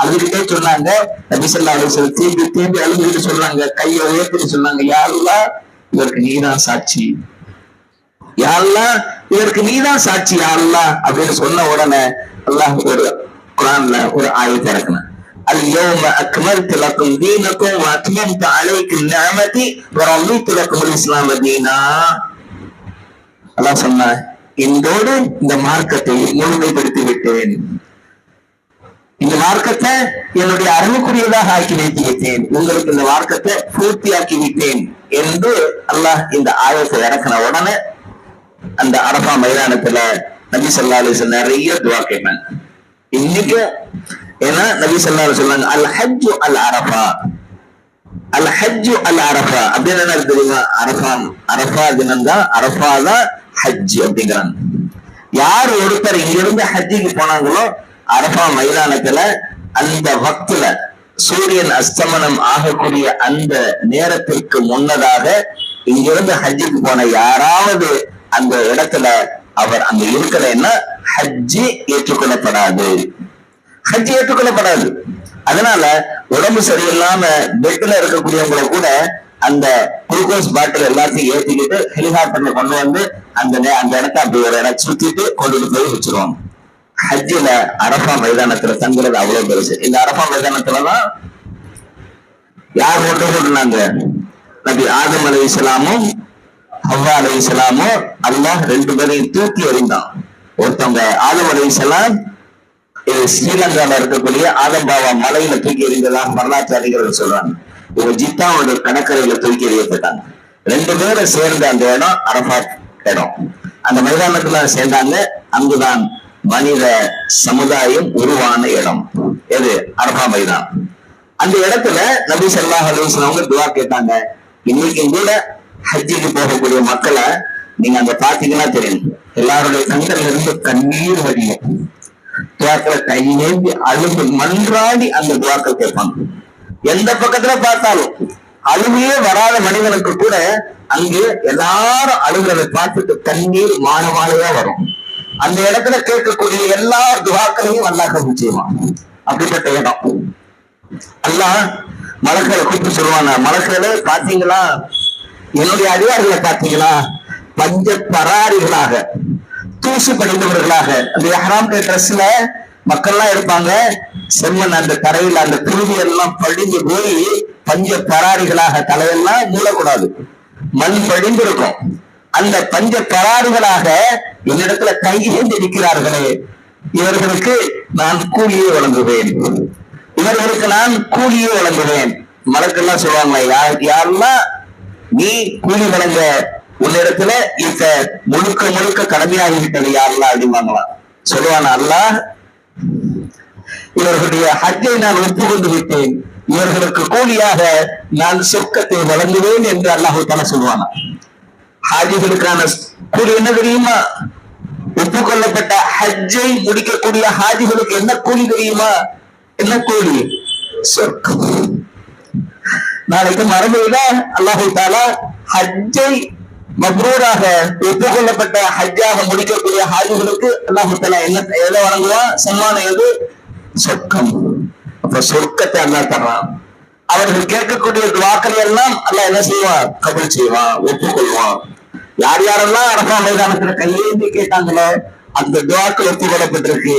அழுதுகிட்டே சொன்னாங்க. நபி ஸல்லல்லாஹு அலைஹி வஸல்லம் திரும்பி திரும்பி அழுதுகிட்டு சொன்னாங்க, கையை உயர்த்திட்டு சொன்னாங்க, யா அல்லாஹ் இதற்கு நீதான் சாட்சி, யா அல்லாஹ் இதற்கு நீதான் சாட்சி, யா அல்லாஹ் அப்படின்னு சொன்ன உடனே அல்லாஹ் ஒரு குர்ஆன்ல ஒரு ஆயத்தை இறக்குனான். اليوم أكملت لكم دينكم وأتممت عليكم نعمتي ورضيت لكم الإسلام دينا. அல்லாஹ் சொன்னா, இன்றோடு இந்த மார்க்கத்தை முழுமைப்படுத்தி விட்டேன், இந்த மார்க்கத்தை என்னுடைய அருளுக்குரியதாக ஆக்கி வைத்து விட்டேன், உங்களுக்கு இந்த மார்க்கத்தை பூர்த்தியாக்கி விட்டேன் என்று அல்லாஹ் இந்த ஆயத்தை இறக்கின உடனே அந்த அரபா மைதானத்துல நபி ஸல்லல்லாஹு அலைஹி வஸல்லம் நிறைய துஆ கேட்டாங்க. இன்னைக்கு ஏன்னா நபி ஸல்லல்லாஹு அலைஹி வஸல்லம் அல் ஹஜ்ஜு அல் அரஃபா, அல் ஹஜ்ஜு அல் அரஃபா அப்படின்னு என்ன தெரியுமா? அரஃபா தினம் தான், அரஃபா தான் ஹஜ் அப்படிங்கிறாங்க. யார் ஒருத்தர் இங்கிருந்து ஹஜ்ஜுக்கு போனாங்களோ அரஃபா மைதானத்துல அந்த வக்துல சூரியன் அஸ்தமனம் ஆகக்கூடிய அந்த நேரத்திற்கு முன்னதாக இங்கிருந்து ஹஜ்ஜுக்கு போன யாராவது அந்த இடத்துல அவர் அங்க இருக்கலைன்னா ஹஜ்ஜி ஏற்றுக்கொள்ளப்படாது, ஹஜ் ஏற்றுக்கொள்ளப்படாது. அதனால உடம்பு சரியில்லாம பெட்ல இருக்கக்கூடியவங்களை கூட அந்த குளுக்கோஸ் பாட்டில் எல்லாத்தையும் ஏற்றிக்கிட்டு ஹெலிகாப்டர்ல கொண்டு வந்து அந்த இடத்த அப்படி ஒரு இடம் சுத்திட்டு கொண்டு போய் வச்சிருவாங்க. ஹஜ்ஜில அரஃபா மைதானத்துல தங்குறது அவ்வளவு பெருசு. இந்த அரஃபா மைதானத்துலதான் யார் ஒன்று கொண்டுனாங்க, நபி ஆதம் அலைஹிஸ்ஸலாமும் ஹவ்வா அலைஹிஸ்ஸலாமும் அல்லாஹ் 2 பேரையும் தூக்கி எறிந்தான். ஒருத்தவங்க ஆதம் அலைஹிஸ்ஸலாம் ஸ்ரீலங்கால இருக்கக்கூடிய ஆதம்பாவா மலையில தூக்கி எறிந்ததாக வரலாற்று அறிஞர்கள் சொல்றாங்க. ஒரு ஜித்தாவோட கடற்கரையில தூக்கி எறியப்பட்டாங்க. 2 பேரை சேர்ந்த அந்த இடம் அரபாத் இடம். அந்த மைதானத்துல சேர்ந்தாங்க. அங்குதான் மனித சமுதாயம் உருவான இடம். எது? அரபா மைதானம். அந்த இடத்துல நபி ஸல்லல்லாஹு அலைஹி வஸல்லம் துஆ கேட்டாங்க. இன்னைக்கும் கூட ஹஜ்ஜுக்கு போகக்கூடிய மக்களை நீங்க அங்க பாத்தீங்கன்னா தெரியும், எல்லாருடைய கண்கள்ல இருந்து கண்ணீர் வடியும். துவாக்களை கையேந்தி அழுது மன்றாடி அந்த துவாக்கள் கேட்பாங்க. எந்த பக்கத்துல பார்த்தாலும் அழுகையே வராத மனிதனுக்கு கூட அங்கு எல்லாரும் அழுகிறதை பார்த்துட்டு கண்ணீர் மாலை மாலையா வரும். அந்த இடத்துல கேட்கக்கூடிய எல்லா துவாக்களையும் அல்லாஹ் கபூல் செய்வான். அப்படிப்பட்ட இடம். அல்லாஹ் மலக்களை கூப்பிட்டு சொல்லுவாங்க, மலக்களே பாத்தீங்களா, என்னுடைய அடியார்களை பாத்தீங்களா, பஞ்ச பராரிகளாக தூசு படிந்தவர்களாக அந்த இஹ்ராம் ட்ரெஸ்ல மக்கள்லாம் இருப்பாங்க. செம்மன் அந்த தரையில் அந்த புழுதி எல்லாம் படிந்து போய் பஞ்ச பராரிகளாக, தலையெல்லாம் மூடக்கூடாது, மண் படிந்து இருக்கும். அந்த பஞ்ச பராரிகளாக என்னிடத்துல கையேந்தி இருக்கிறார்களே, இவர்களுக்கு நான் கூலியை வழங்குவேன், இவர்களுக்கு நான் கூலியை வழங்குவேன். மலக்கெல்லாம் சொல்லுவாங்க, யாரெல்லாம் நீ கூலி வழங்க உன்னிடத்துல இப்ப முழுக்க முழுக்க கடமையாகிவிட்டது யாரெல்லாம் அப்படிவாங்களாம்.
சொல்லுவான் அல்லாஹ், இவர்களுடைய ஹஜ்ஜை நான் ஒப்புக்கொண்டு விட்டேன், இவர்களுக்கு கூலியாக நான் சொர்க்கத்தை வழங்குவேன் என்று அல்லாஹு தஆலா சொல்லுவானா. ஹாஜிகளுக்கான கூலி என்ன தெரியுமா? ஒப்புக்கொள்ளப்பட்ட ஹஜ்ஜை முடிக்கக்கூடிய ஹாஜிகளுக்கு என்ன கூலி தெரியுமா? என்ன கூலி? சொர்க்கம். நாளைக்கு மறுமையில அல்லாஹு தஆலா ஹஜ்ஜை மப்ரூராக ஒப்புக்கொள்ளப்பட்ட ஹஜ்ஜாக முடிக்கக்கூடிய ஹாஜிகளுக்கு அல்லாஹு தஆலா எதை வழங்குவான்? சன்மானம் எது? சொர்க்கம். அப்ப சொர்க்கத்தை அல்லாஹ் தர்றான். அவர்கள் கேட்கக்கூடிய துஆக்கள் எல்லாம் அல்லாஹ் என்ன செய்வான்? கபூல் செய்வான், ஒப்புக்கொள்வான். யார் யாரெல்லாம் அரபா மைதானத்துல கையேந்தி கேட்டாங்களோ அந்த துஆக்கள் ஒப்புக்கொள்ளப்பட்டிருக்கு.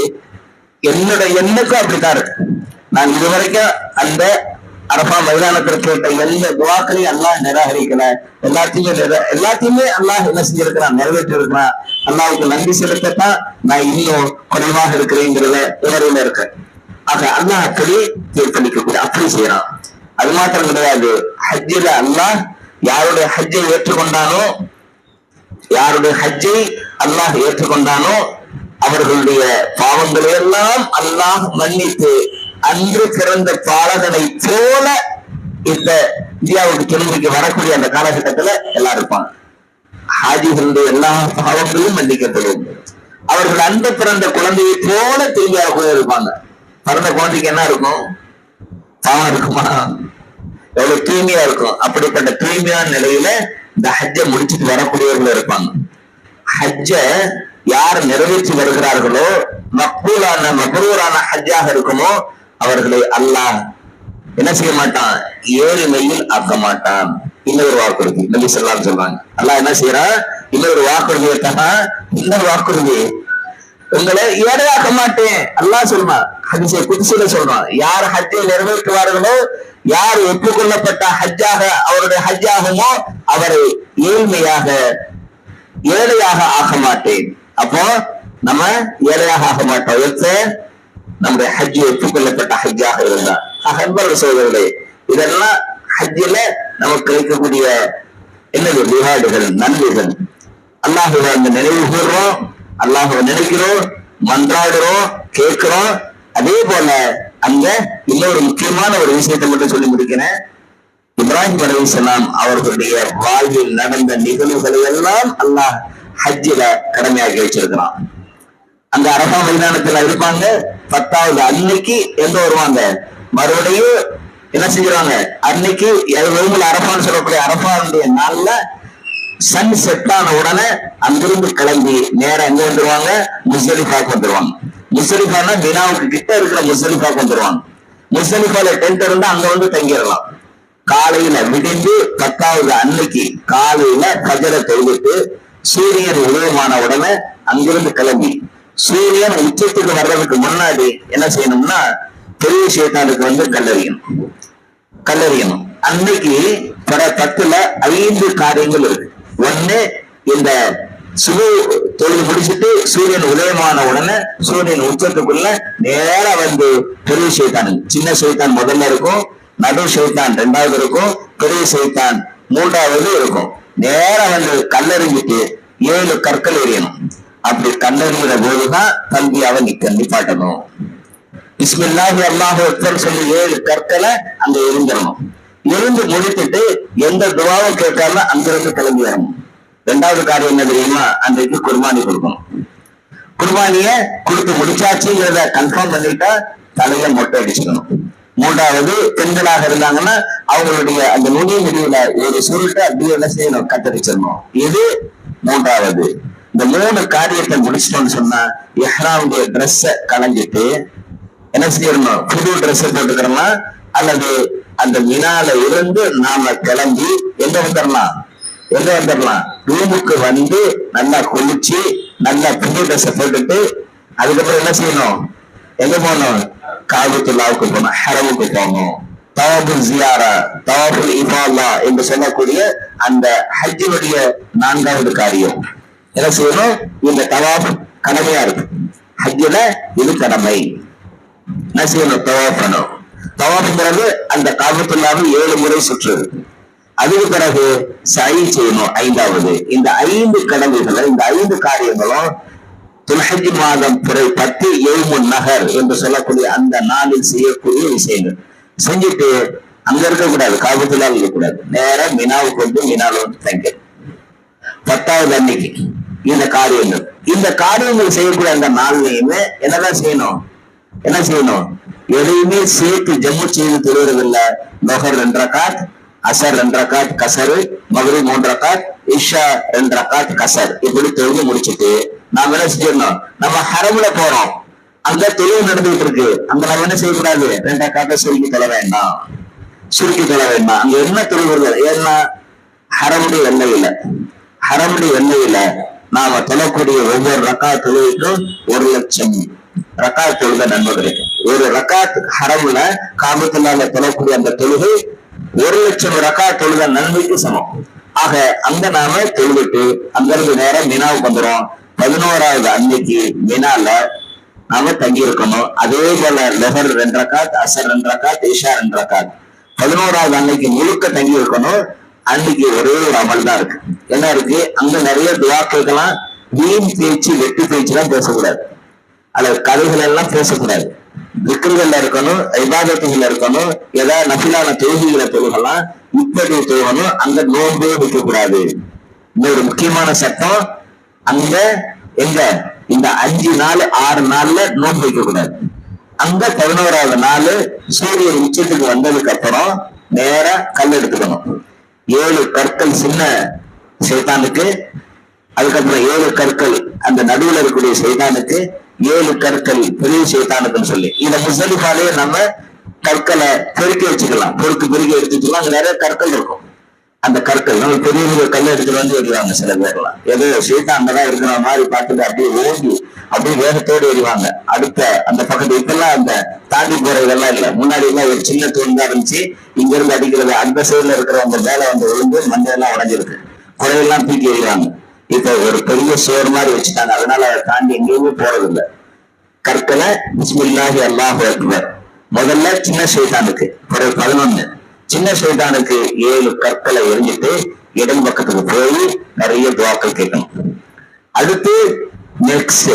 என்னோட எண்ணுக்கும் அப்படித்தான் இருக்கு. நான் இதுவரைக்கும் அந்த அரபா மைதானத்துல கேட்ட எந்த துஆக்களையும் அல்லாஹ் நிராகரிக்கல. எல்லாத்தையுமே அல்லாஹ் என்ன செஞ்சிருக்கிறான்? நிறைவேற்றி இருக்கிறான். அல்லாஹ்வுக்கு நன்றி செலுத்தத்தான் நான் இன்னும் குறைவாக இருக்கிறேங்கிறத உணர்வுல இருக்கேன். ஆக அல்லாஹ் அப்படி தீர்ப்பளிக்கக்கூடிய அப்படி செய்யறான். அது மாத்திரம் கிடையாது, ஹஜ்ஜில அல்லாஹ் யாருடைய ஹஜ்ஜை ஏற்றுக்கொண்டானோ, யாருடைய ஹஜ்ஜை அல்லாஹ் ஏற்றுக்கொண்டானோ அவர்களுடைய பாவங்களை எல்லாம் அல்லாஹ் மன்னித்து அன்று பிறந்த பாலகனை போல இந்த இந்தியாவுக்கு திரும்பிக்கு வரக்கூடிய அந்த காலகட்டத்துல எல்லாம் இருப்பாங்க. ஹாஜிகளுடைய எல்லா பாவங்களும் மன்னிக்கப்படும். அவர்கள் அன்று பிறந்த குழந்தையை போல திரும்பி வரக்கூடிய இருப்பாங்க. பிறந்த குழந்தைக்கு என்ன இருக்கும்? பாவம் இருக்குமா? எவ்வளவு தூய்மையா இருக்கும். அப்படிப்பட்ட தூய்மையான நிலையில இந்த ஹஜ்ஜை முடிச்சுட்டு வரக்கூடியவர்கள் இருப்பாங்க. ஹஜ்ஜ யார் நிறைவேற்றி வருகிறார்களோ, மக்ரூரான ஹஜ்ஜாக இருக்குமோ அவர்களை அல்லாஹ் என்ன செய்ய மாட்டான்? ஏழ்மையில் ஆக்க மாட்டான். இன்னொரு வாக்குறுதி நபி ஸல்லல்லாஹு அலைஹி சொல்றாங்க. அல்லாஹ் என்ன செய்யறான்? இன்னொரு வாக்குறுதியை தரான். இன்னொரு வாக்குறுதி, உங்களை ஏழையாக்க மாட்டேன் அல்லாஹ் சொல்றான். ஹதீஸை குத்ஸில சொல்றான். யார் ஹஜ்ஜை நிறைவேற்றுவார்களோ, யார் ஒப்புக்கொள்ளப்பட்ட ஹஜ்ஜாக அவருடைய ஹஜ்ஜாகுமோ அவரை ஏழையாக ஆக மாட்டேன். அப்போ நம்ம ஏழையாக ஆக மாட்டோம். நம்முடைய ஹஜ்ஜி ஒப்புக்கொள்ளப்பட்ட ஹஜ்ஜாக இருந்தா. அன்பர்கள் சோதரர்களே, இதெல்லாம் ஹஜ்ஜில நமக்கு கிடைக்கக்கூடிய என்னது? ரிவார்டுகள், நன்மைகள். அல்லாஹ்வை அந்த நினைவு கூறுறோம், அல்லாஹ்வை நினைக்கிறோம், மன்றாடுறோம், கேட்கிறோம். அதே போல அங்க இன்னொரு முக்கியமான ஒரு விஷயத்தை மட்டும் சொல்லி முடிக்கிறேன். இப்ராஹிம் அலைஹிஸ்ஸலாம் அவர்களுடைய வாழ்வில் நடந்த நிகழ்வுகளை எல்லாம் அல்லாஹ் ஹஜ்ஜில கடமையாக்கி வச்சிருக்கிறான். அந்த அரபா மைதானத்துல இருப்பாங்க. 10வது அன்னைக்கு எங்க வருவாங்க? மறுபடியும் என்ன செஞ்சிருவாங்க? அன்னைக்கு அரபான்னு சொல்லக்கூடிய அரபாவுடைய நாள்ல சன் செட் ஆன உடனே அங்கிருந்து கிளம்பி நேரம் எங்க வந்துருவாங்க? முஸ்தலிஃபாக்கு வந்துருவாங்க. முஸ்தலிஃபானா மினாவுக்கு கிட்ட இருக்கிற முஸ்தலிஃபாக்கு வந்துருவாங்க. முஸ்தலிஃபால டென்ட் இருந்தா அங்க வந்து தங்கிடலாம். காலையில விடிந்து 10வது அன்னைக்கு காலையில ஃபஜ்ர தொழுதுட்டு சூரியன் உதயமான உடனே அங்கிருந்து கிளம்பி சூரியன் உச்சத்துக்கு வர்றதுக்கு முன்னாடி என்ன செய்யணும்னா பெரிய ஷைத்தானுக்கு வந்து கல்லறியணும். அன்னைக்கு 10ல 5 காரியங்கள் இருக்கு. ஒண்ணு, இந்த சுபு தொழுது முடிச்சுட்டு சூரியன் உதயமான உடனே சூரியன் உச்சத்துக்குள்ள நேரா வந்து பெரிய ஷைத்தான், சின்ன ஷைத்தான் முதல்ல இருக்கும், நடு ஷைத்தான் 2வது இருக்கும், பெரிய ஷைத்தான் 3வது இருக்கும். நேரா வந்து கல்லறிஞ்சிட்டு 7 கற்கள் எறியணும். அப்படி கல்லறிகிற போதுதான் கல்வியாவை நிப்பாட்டணும். பிஸ்மில்லாஹி அல்லாஹு அக்பர் சொல்லி 7 கற்களை அங்க எரிஞ்சிடணும். எரிந்து முடித்துட்டு எந்த துவாவும் கேட்காம அங்கிருந்து கிளம்பி வரணும். 2வது காரியம் என்ன தெரியுமா? அன்றைக்கு குர்பானி கொடுக்கணும். குர்பானிய கொடுத்து முடிச்சாச்சுங்கிறத கன்ஃபார்ம் பண்ணிட்டா தலையில மொட்டை அடிச்சுக்கணும். 3வது, பெண்களாக இருந்தாங்கன்னா அவங்களுடைய அந்த நுனி முடிவுல ஒரு சுருட்டை அப்படியே என்ன செய்யணும்? கத்தரிச்சிடணும். இது 3வது. இந்த 3 காரியத்தை முடிச்சிட்டோம்னு சொன்னா இஹ்ராமுடைய ட்ரெஸ்ஸ களைஞ்சிட்டு என்ன செய்யணும்? புது ட்ரெஸ் போட்டுக்கிறோமா அல்லது அந்த மினால இருந்து நாம கிளம்பி எங்க வந்துடலாம்? ரூமுக்கு வந்து நல்லா குளிச்சு நல்லா புது ட்ரெஸ் போட்டுட்டு அதுக்கப்புறம் என்ன செய்யணும்? எங்க போகணும்? காபத்துல்லாவுக்கு போகணும், ஹரமுக்கு போகணும். தவாஃபுல் ஜியாரா, தவாஃபுல் இஃபாதா என்று சொல்லக்கூடிய அந்த ஹஜ்ஜினுடைய 4வது காரியம் என்ன செய்யணும்? இந்த தவாஃப் கடமையா இருக்கு. ஹஜ்ஜில இது கடமை. என்ன செய்யணும்? தவாஃப் பண்ணணும். தவாஃப்ங்கிறது அந்த காபத்துல்லாவை 7 முறை சுற்றுறது. அதுக்கு பிறகு சை செய்யணும் 5வது. இந்த 5 கடமைகளை, இந்த 5 காரியங்களும் துல்ஹஜ் மாதம் பிறை 10 யௌமுன் நஹர் என்று சொல்லக்கூடிய அந்த நாளில் செய்யக்கூடிய விஷயங்கள் செஞ்சுட்டு அங்க இருக்கக்கூடாது, காபத்துல்லா இருக்கக்கூடாது, நேரம் மினாவுக்கு வந்து மினால வந்து தங்க 10வது அன்னைக்கு இந்த காரியங்கள் செய்யக்கூடிய அந்த நாள்லயுமே என்னதான் செய்யணும், என்ன செய்யணும், எதையுமே சேர்த்து ஜம்மு செய்து தொழுவதில்ல. நொஹர் 2 ரகாத், அசர் 2 ரகாத் கசரு, மக்ரிப் 3 ரகாத், இஷா 2 ரகாத் கசர், இப்படி தொழுது முடிச்சுட்டு நாம என்ன செஞ்சிடணும், நம்ம ஹரம்ல போறோம், அங்க தொழுவு நடந்துகிட்டு இருக்கு, அங்க நம்ம என்ன செய்யக்கூடாது, 2 ரகாத்த சுருக்கி தொழ வேண்டாம், அங்க என்ன தொழுகிறது, ஏன்னா ஹரமுடைய எல்லையில நாம தொழக்கூடிய ஒவ்வொரு ரகாத் தொழுகைக்கும் 1,00,000 ரகாத் தொழுத நன்மை கிடைக்கும். ஒரு ரகாத் ஹரமுல காபத்துல்லால தொழக்கூடிய அந்த தொழுகை 1,00,000 ரகாத் தொழுத நன்மைக்கு சமம். ஆக அங்க நாம தொழுவிட்டு அங்கிருந்து நேரம் மினாவுக்கு வந்துடும். 11வது அன்னைக்கு மினால நாம தங்கி இருக்கணும். அதே போல லொஹர் 2 ரகாத், அசர் 2 ரகாத், இஷா 2 ரகாத். 11வது அன்னைக்கு முழுக்க தங்கி இருக்கணும். அன்னைக்கு ஒரே ஒரு அமல் தான் இருக்கு. என்ன இருக்கு, அங்க நிறைய துவாக்களுக்கெல்லாம் வீண் பேச்சு வெட்டி பேச்சு எல்லாம் பேசக்கூடாது, அல்லது கதைகள் எல்லாம் பேசக்கூடாது, விக்கிரகள்ல இருக்கணும், இபாதத்துகள் இருக்கணும், ஏதாவது நபிலான தொழுகைகளை தொழுகலாம், இப்படி தொழுகணும். அங்க நோன்பே வைக்க கூடாது. இன்னொரு முக்கியமான சட்டம், அங்க எங்க இந்த 5 நாள் 6 நாள்ல நோன்பு வைக்க கூடாது. அங்க 11வது நாள் சூரியன் உச்சத்துக்கு வந்ததுக்கு அப்புறம் நேரா கல் எடுத்துக்கணும். 7 கற்கள் சின்ன சைத்தானுக்கு, அதுக்கப்புறம் 7 கற்கள் அந்த நடுவுல இருக்கக்கூடிய சைத்தானுக்கு, 7 கற்கள் பெரிய சைத்தானுக்குன்னு சொல்லி இந்த முஸ்தலிஃபாலே நம்ம கற்களை பெருக்கி வச்சுக்கலாம், பெருக்கி எடுத்துக்கலாம். அங்க நிறைய கற்கள் இருக்கும். அந்த கற்கள் நம்ம பெரிய கல் எடுத்துட்டு வந்து எறிவாங்க. சில பேர்லாம் ஏதோ சைத்தான் அங்கதான் இருக்கிற மாதிரி பார்த்துட்டு அப்படியே ஓங்கி அப்படியே வேகத்தோடு எறிவாங்க. அடுத்த அந்த பக்கத்து இப்பெல்லாம் அந்த தாண்டி போற இதெல்லாம் இல்லை. முன்னாடி எல்லாம் ஒரு சின்ன தூண் தான் இருந்துச்சு. இங்க இருந்து அடிக்கிறது அந்த சைடுல இருக்கிற அந்த மேல வந்து விழுந்து மண்ணெல்லாம் உடைஞ்சிருக்கு, குறையெல்லாம் தூக்கி எறிவாங்க. இப்ப ஒரு பெரிய சோறு மாதிரி வச்சுட்டாங்க, அதனால அதை தாண்டி எங்கேயுமே போறது இல்லை. கற்களை பிஸ்மில்லாஹி அல்லாஹு அக்பர் முதல்ல சின்ன சைத்தானுக்கு, பிறகு 11 சின்ன சைத்தானுக்கு 7 கற்களை எரிஞ்சிட்டு இடம் பக்கத்துக்கு போய் நிறைய துவாக்கள் கேட்கணும். அடுத்து நெக்ஸ்ட்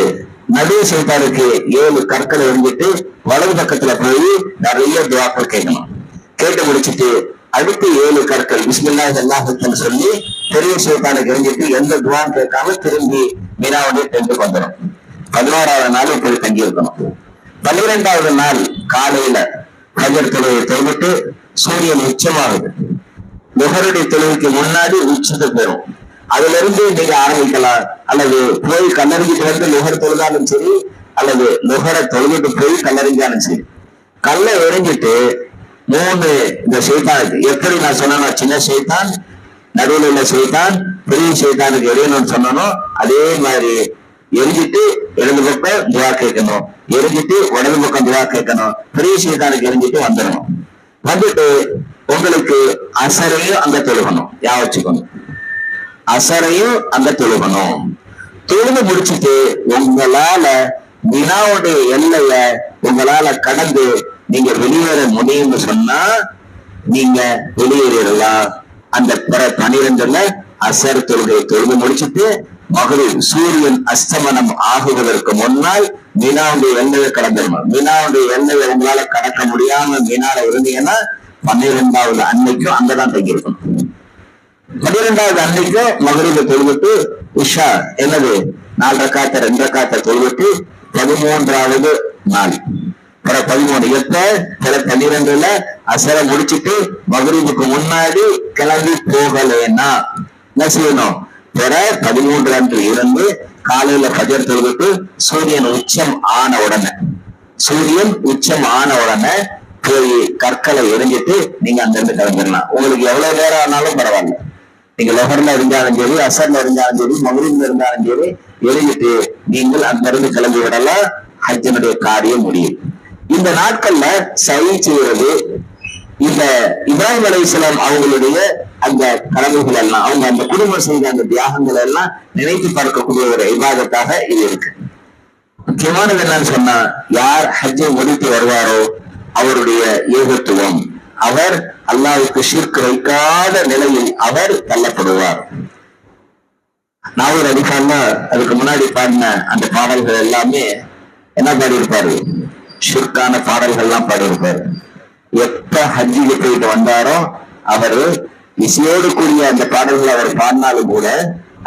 நடு சைத்தானுக்கு 7 கற்களை எரிஞ்சிட்டு வலது பக்கத்துல போய் நிறைய துவாக்கள் கேட்கணும். கேட்டு முடிச்சுட்டு அடுத்து 7 கற்கள் பிஸ்மில்லாஹி அல்லாஹு அக்பர் சொல்லி பெரிய சைத்தானுக்கு எரிஞ்சிட்டு எந்த துவான்னு கேட்காம திரும்பி மினாவுடைய டென்ட்டுக்கு வந்துடும். 11வது நாள் இப்படி தங்கி இருக்கணும். 12வது நாள் காலையில ஃபஜர் தொழுகை தொழுவிட்டு சூரியன் உச்சமாகுது. நுகருடைய தொழுகைக்கு முன்னாடி உச்சத்துக்கு போயிடும். அதுல இருந்து நீங்க ஆரம்பிக்கலாம், அல்லது போய் கல்லறிஞ்சிட்டு வந்து நுகர் தொழுதாலும் சரி, அல்லது நுகரை தொழுவிட்டு போய் கல்லறிஞ்சாலும் சரி. கல்லை எரிஞ்சிட்டு 3 இந்த சைத்தானுக்கு எப்படி நான் சொன்னா, சின்ன சைத்தான், நடுவில் உள்ள சைத்தான், பெரிய சைத்தானுக்கு எரியணும்னு சொன்னோம். அதே மாதிரி எரிஞ்சிட்டு இடது பக்கம் துவா கேட்கணும், எரிஞ்சிட்டு வலது பக்கம் துவா கேட்கணும். பெரிய சைத்தானுக்கு எரிஞ்சிட்டு வந்துடணும். வந்துட்டு உங்களுக்கு அசரையும் அங்க தொழுகணும். வச்சுக்கணும், அசரையும் அங்க தொழுகணும். தொழுது முடிச்சுட்டு உங்களால வினாவுடைய எல்லைய உங்களால கடந்து நீங்க வெளியேற முடியும்னு சொன்னா நீங்க வெளியேறலாம். அந்த 12ல அசர் தொழுகை தொழுது முடிச்சுட்டு மகரிப் சூரியன் அஸ்தமனம் ஆகுவதற்கு முன்னால் மீனாவுடைய எல்லையை கடந்துடணும். மீனாவுடைய எல்லையை உங்களால கடக்க முடியாம மீனால இருந்தீங்கன்னா 12வது அன்னைக்கும் அங்கதான் தங்கியிருக்கணும். 12வது அன்னைக்கும் மகரிபை தொழுவிட்டு உஷா என்னது 4 ரக்காத்த 2 ரக்காத்த தொழுவிட்டு 13வது நாள் 13 எப்ப 12ல அசரை முடிச்சுட்டு மகரிபுக்கு முன்னாடி கிளம்பி போகலேன்னா என்ன செய்யணும், 13 அன்று இருந்து காலையில ஃபஜர் தொழுவிட்டு சூரியன் உச்சம் ஆன உடனே போய் கற்களை எரிஞ்சிட்டு நீங்க அந்த இருந்து கிளம்பிடலாம். உங்களுக்கு எவ்வளவு நேரம் ஆனாலும் பரவாயில்ல. நீங்க லொஹர்ல இருந்தாலும் சரி, அசர்ல இருந்தாலும் சரி, மக்ரிப்ல இருந்தாலும் சரி, எரிஞ்சிட்டு நீங்கள் அந்த இருந்து கிளம்பி விடலாம். ஹஜ்ஜனுடைய காரியம் முடியும். இந்த நாட்கள்ல சரி செய்யறது, இந்த இப்ராஹிம் அலைஹிஸ்ஸலாம் அவங்களுடைய அந்த கடமைகள் எல்லாம், அவங்க அந்த குடும்பம் செய்த அந்த தியாகங்கள் எல்லாம் நினைத்து பார்க்கக்கூடிய ஒரு இபாதத்தாக இது இருக்கு. முக்கியமானது என்னன்னு சொன்னா, யார் ஹஜ்ஜை முடித்து வருவாரோ அவருடைய ஏகத்துவம், அவர் அல்லாஹ்வுக்கு ஷிர்க் வைக்காத நிலையில் அவர் தள்ளப்படுவார். நாவூர் அடிக்காம அதுக்கு முன்னாடி பாடின அந்த பாடல்கள் எல்லாமே என்ன பாடியிருப்பாரு? ஷிர்கான பாடல்கள் எல்லாம் பாடியிருப்பாரு. எப்ப ஹஜ்ஜிக்கு போயிட்டு வந்தாரோ அவரு இசையோடு கூடிய அந்த பாடல்களை அவர் பாடினாலும் கூட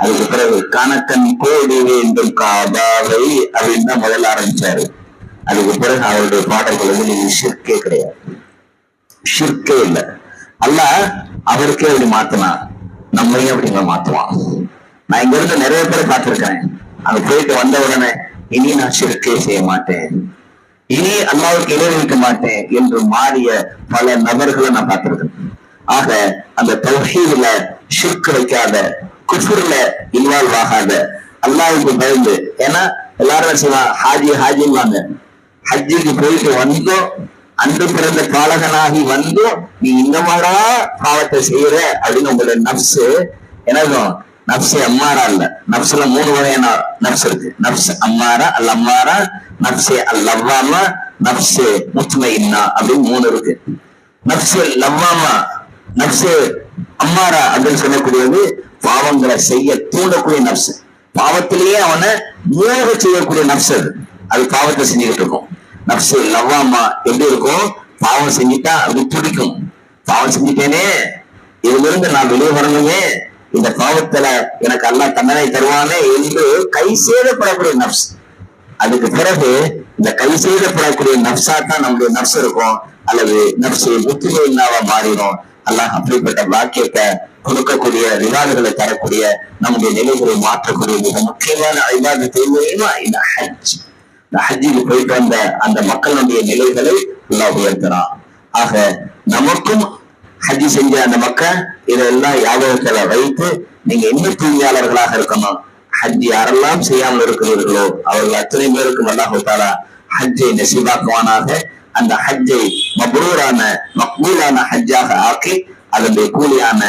அதுக்கு பிறகு கணக்கன் கோடி வேண்டும் காபாவை அப்படின்னு தான் முதல்ல ஆரம்பிச்சாரு. அதுக்கு பிறகு அவருடைய பாடல்கள் வந்து நீங்க ஷிர்கே கிடையாது, ஷிர்கே இல்லை. அல்லாஹ் அவருக்கே அப்படி மாத்தினா நம்மையும் அப்படிங்க மாத்துவான். நான் இங்க இருந்து நிறைய பேரை பார்த்திருக்கேன், அங்க போயிட்டு வந்த உடனே இனி நான் ஷிர்கே செய்ய மாட்டேன், இனி அல்லாஹ்வுக்கு இணை வைக்க மாட்டேன் என்று மாறிய பல நபர்களை நான் பார்த்திருக்கேன். ஆக அந்த தௌஹீதுல ஷிர்க் வைக்காத, குஃப்ர்ல இன்வால்வ் ஆகாத, அல்லாஹ்வுக்கு பயந்து. ஏன்னா எல்லாரும் செய்வாங்க ஹாஜின்னு, ஹஜ்ஜிக்கு போயிட்டு வந்தோம், அன்று பிறந்த பாலகனாகி வந்தோம், நீ இந்த மாதிரா பாவத்தை செய்யற அப்படின்னு உங்களோட நப்சு என்னதும் நப்சு அம்மாரா இல்ல. நப்சுல 3 வகையான நப்சு இருக்கு. நப்சு அம்மாரா அல் அம்மாரா, நப்சே அல் லவ்வாமா, நப்சே முத்மைன்னா அப்படின்னு 3 இருக்கு. நப்சு லவ்வாமா, நப்சு அம்மாரா அப்படின்னு சொல்லக்கூடியது பாவங்களை செய்ய தூண்டக்கூடிய நப்சு, பாவத்திலேயே அவனை மூழ்க செய்யக்கூடிய நப்சு. அது பாவத்தை செஞ்சுக்கிட்டு இருக்கும். நப்சு லவ்வாமா எப்படி இருக்கும்? பாவம் செஞ்சுட்டா அப்படி துடிக்கும், பாவம் செஞ்சுட்டேனே, இதுல இருந்து நான் வெளியே வரணுமே, இந்த பாவத்துல எனக்கு அல்லாஹ் தண்டனை தருவானே என்று கை சேதப்படக்கூடிய நப்ஸ். அதுக்கு பிறகு இந்த கை சேதப்படக்கூடிய நப்சா தான் நம்முடைய நப்ஸ் இருக்கும், அல்லது நப்சு முத்துமையின்னாவா மாறிடும். அல்லாஹ் அப்படிப்பட்ட வாக்கியத்தை கொடுக்கக்கூடிய, ரிவார்டுகளை தரக்கூடிய, நம்முடைய நிலைகளை மாற்றக்கூடிய மிக முக்கியமான இபாதத் தெரியுமா? இந்த ஹஜ். இந்த ஹஜ்ஜுக்கு போயிட்டு வந்த அந்த மக்களுடைய நிலைகளை அல்லாஹ் உயர்த்துறான். ஆக நமக்கும் ஹஜ்ஜி செஞ்ச அந்த மக்கள் இதெல்லாம் ஞாபகத்துல வைத்து நீங்க இன்னும் தூய்மையாளர்களாக இருக்கணும். ஹஜ் யாரெல்லாம் செய்யாமல் இருக்கிறீர்களோ அவர்கள் அத்தனை பேருக்கும் அல்லாஹ் தஆலா ஹஜ்ஜை நசீபாக்குவானாக. அந்த ஹஜ்ஜை மப்ரூரான மக்பூலான ஹஜ்ஜாக ஆக்கி அதனுடைய கூலியான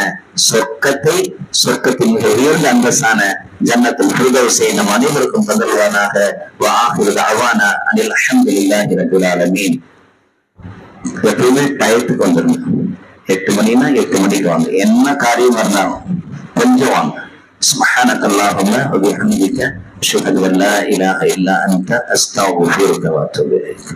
சொர்க்கத்தை, சொர்க்கத்தின் மிக உயர்ந்த அந்தஸ்தான ஜன்னத்துல் ஃபிர்தௌஸை நம் அனைவருக்கும் தந்தருவானாக. வ ஆகிரு தஅவானா அனில் ஹம்துலில்லாஹி ரப்பில் ஆலமீன். எப்பவுமே டயத்துக்கு வந்துடணும். 8 மணினா 8 மணிக்கு வாங்க, என்ன காரியம் இருந்தாலும் கொஞ்சம் வாங்க. சுப்ஹானக அல்லாஹும்ம வ பிஹம்திக அஷ்ஹது அன் லா இலாஹா இல்லா அன்த அஸ்தக்ஃபிருக வ அத்தூபு இலைக்.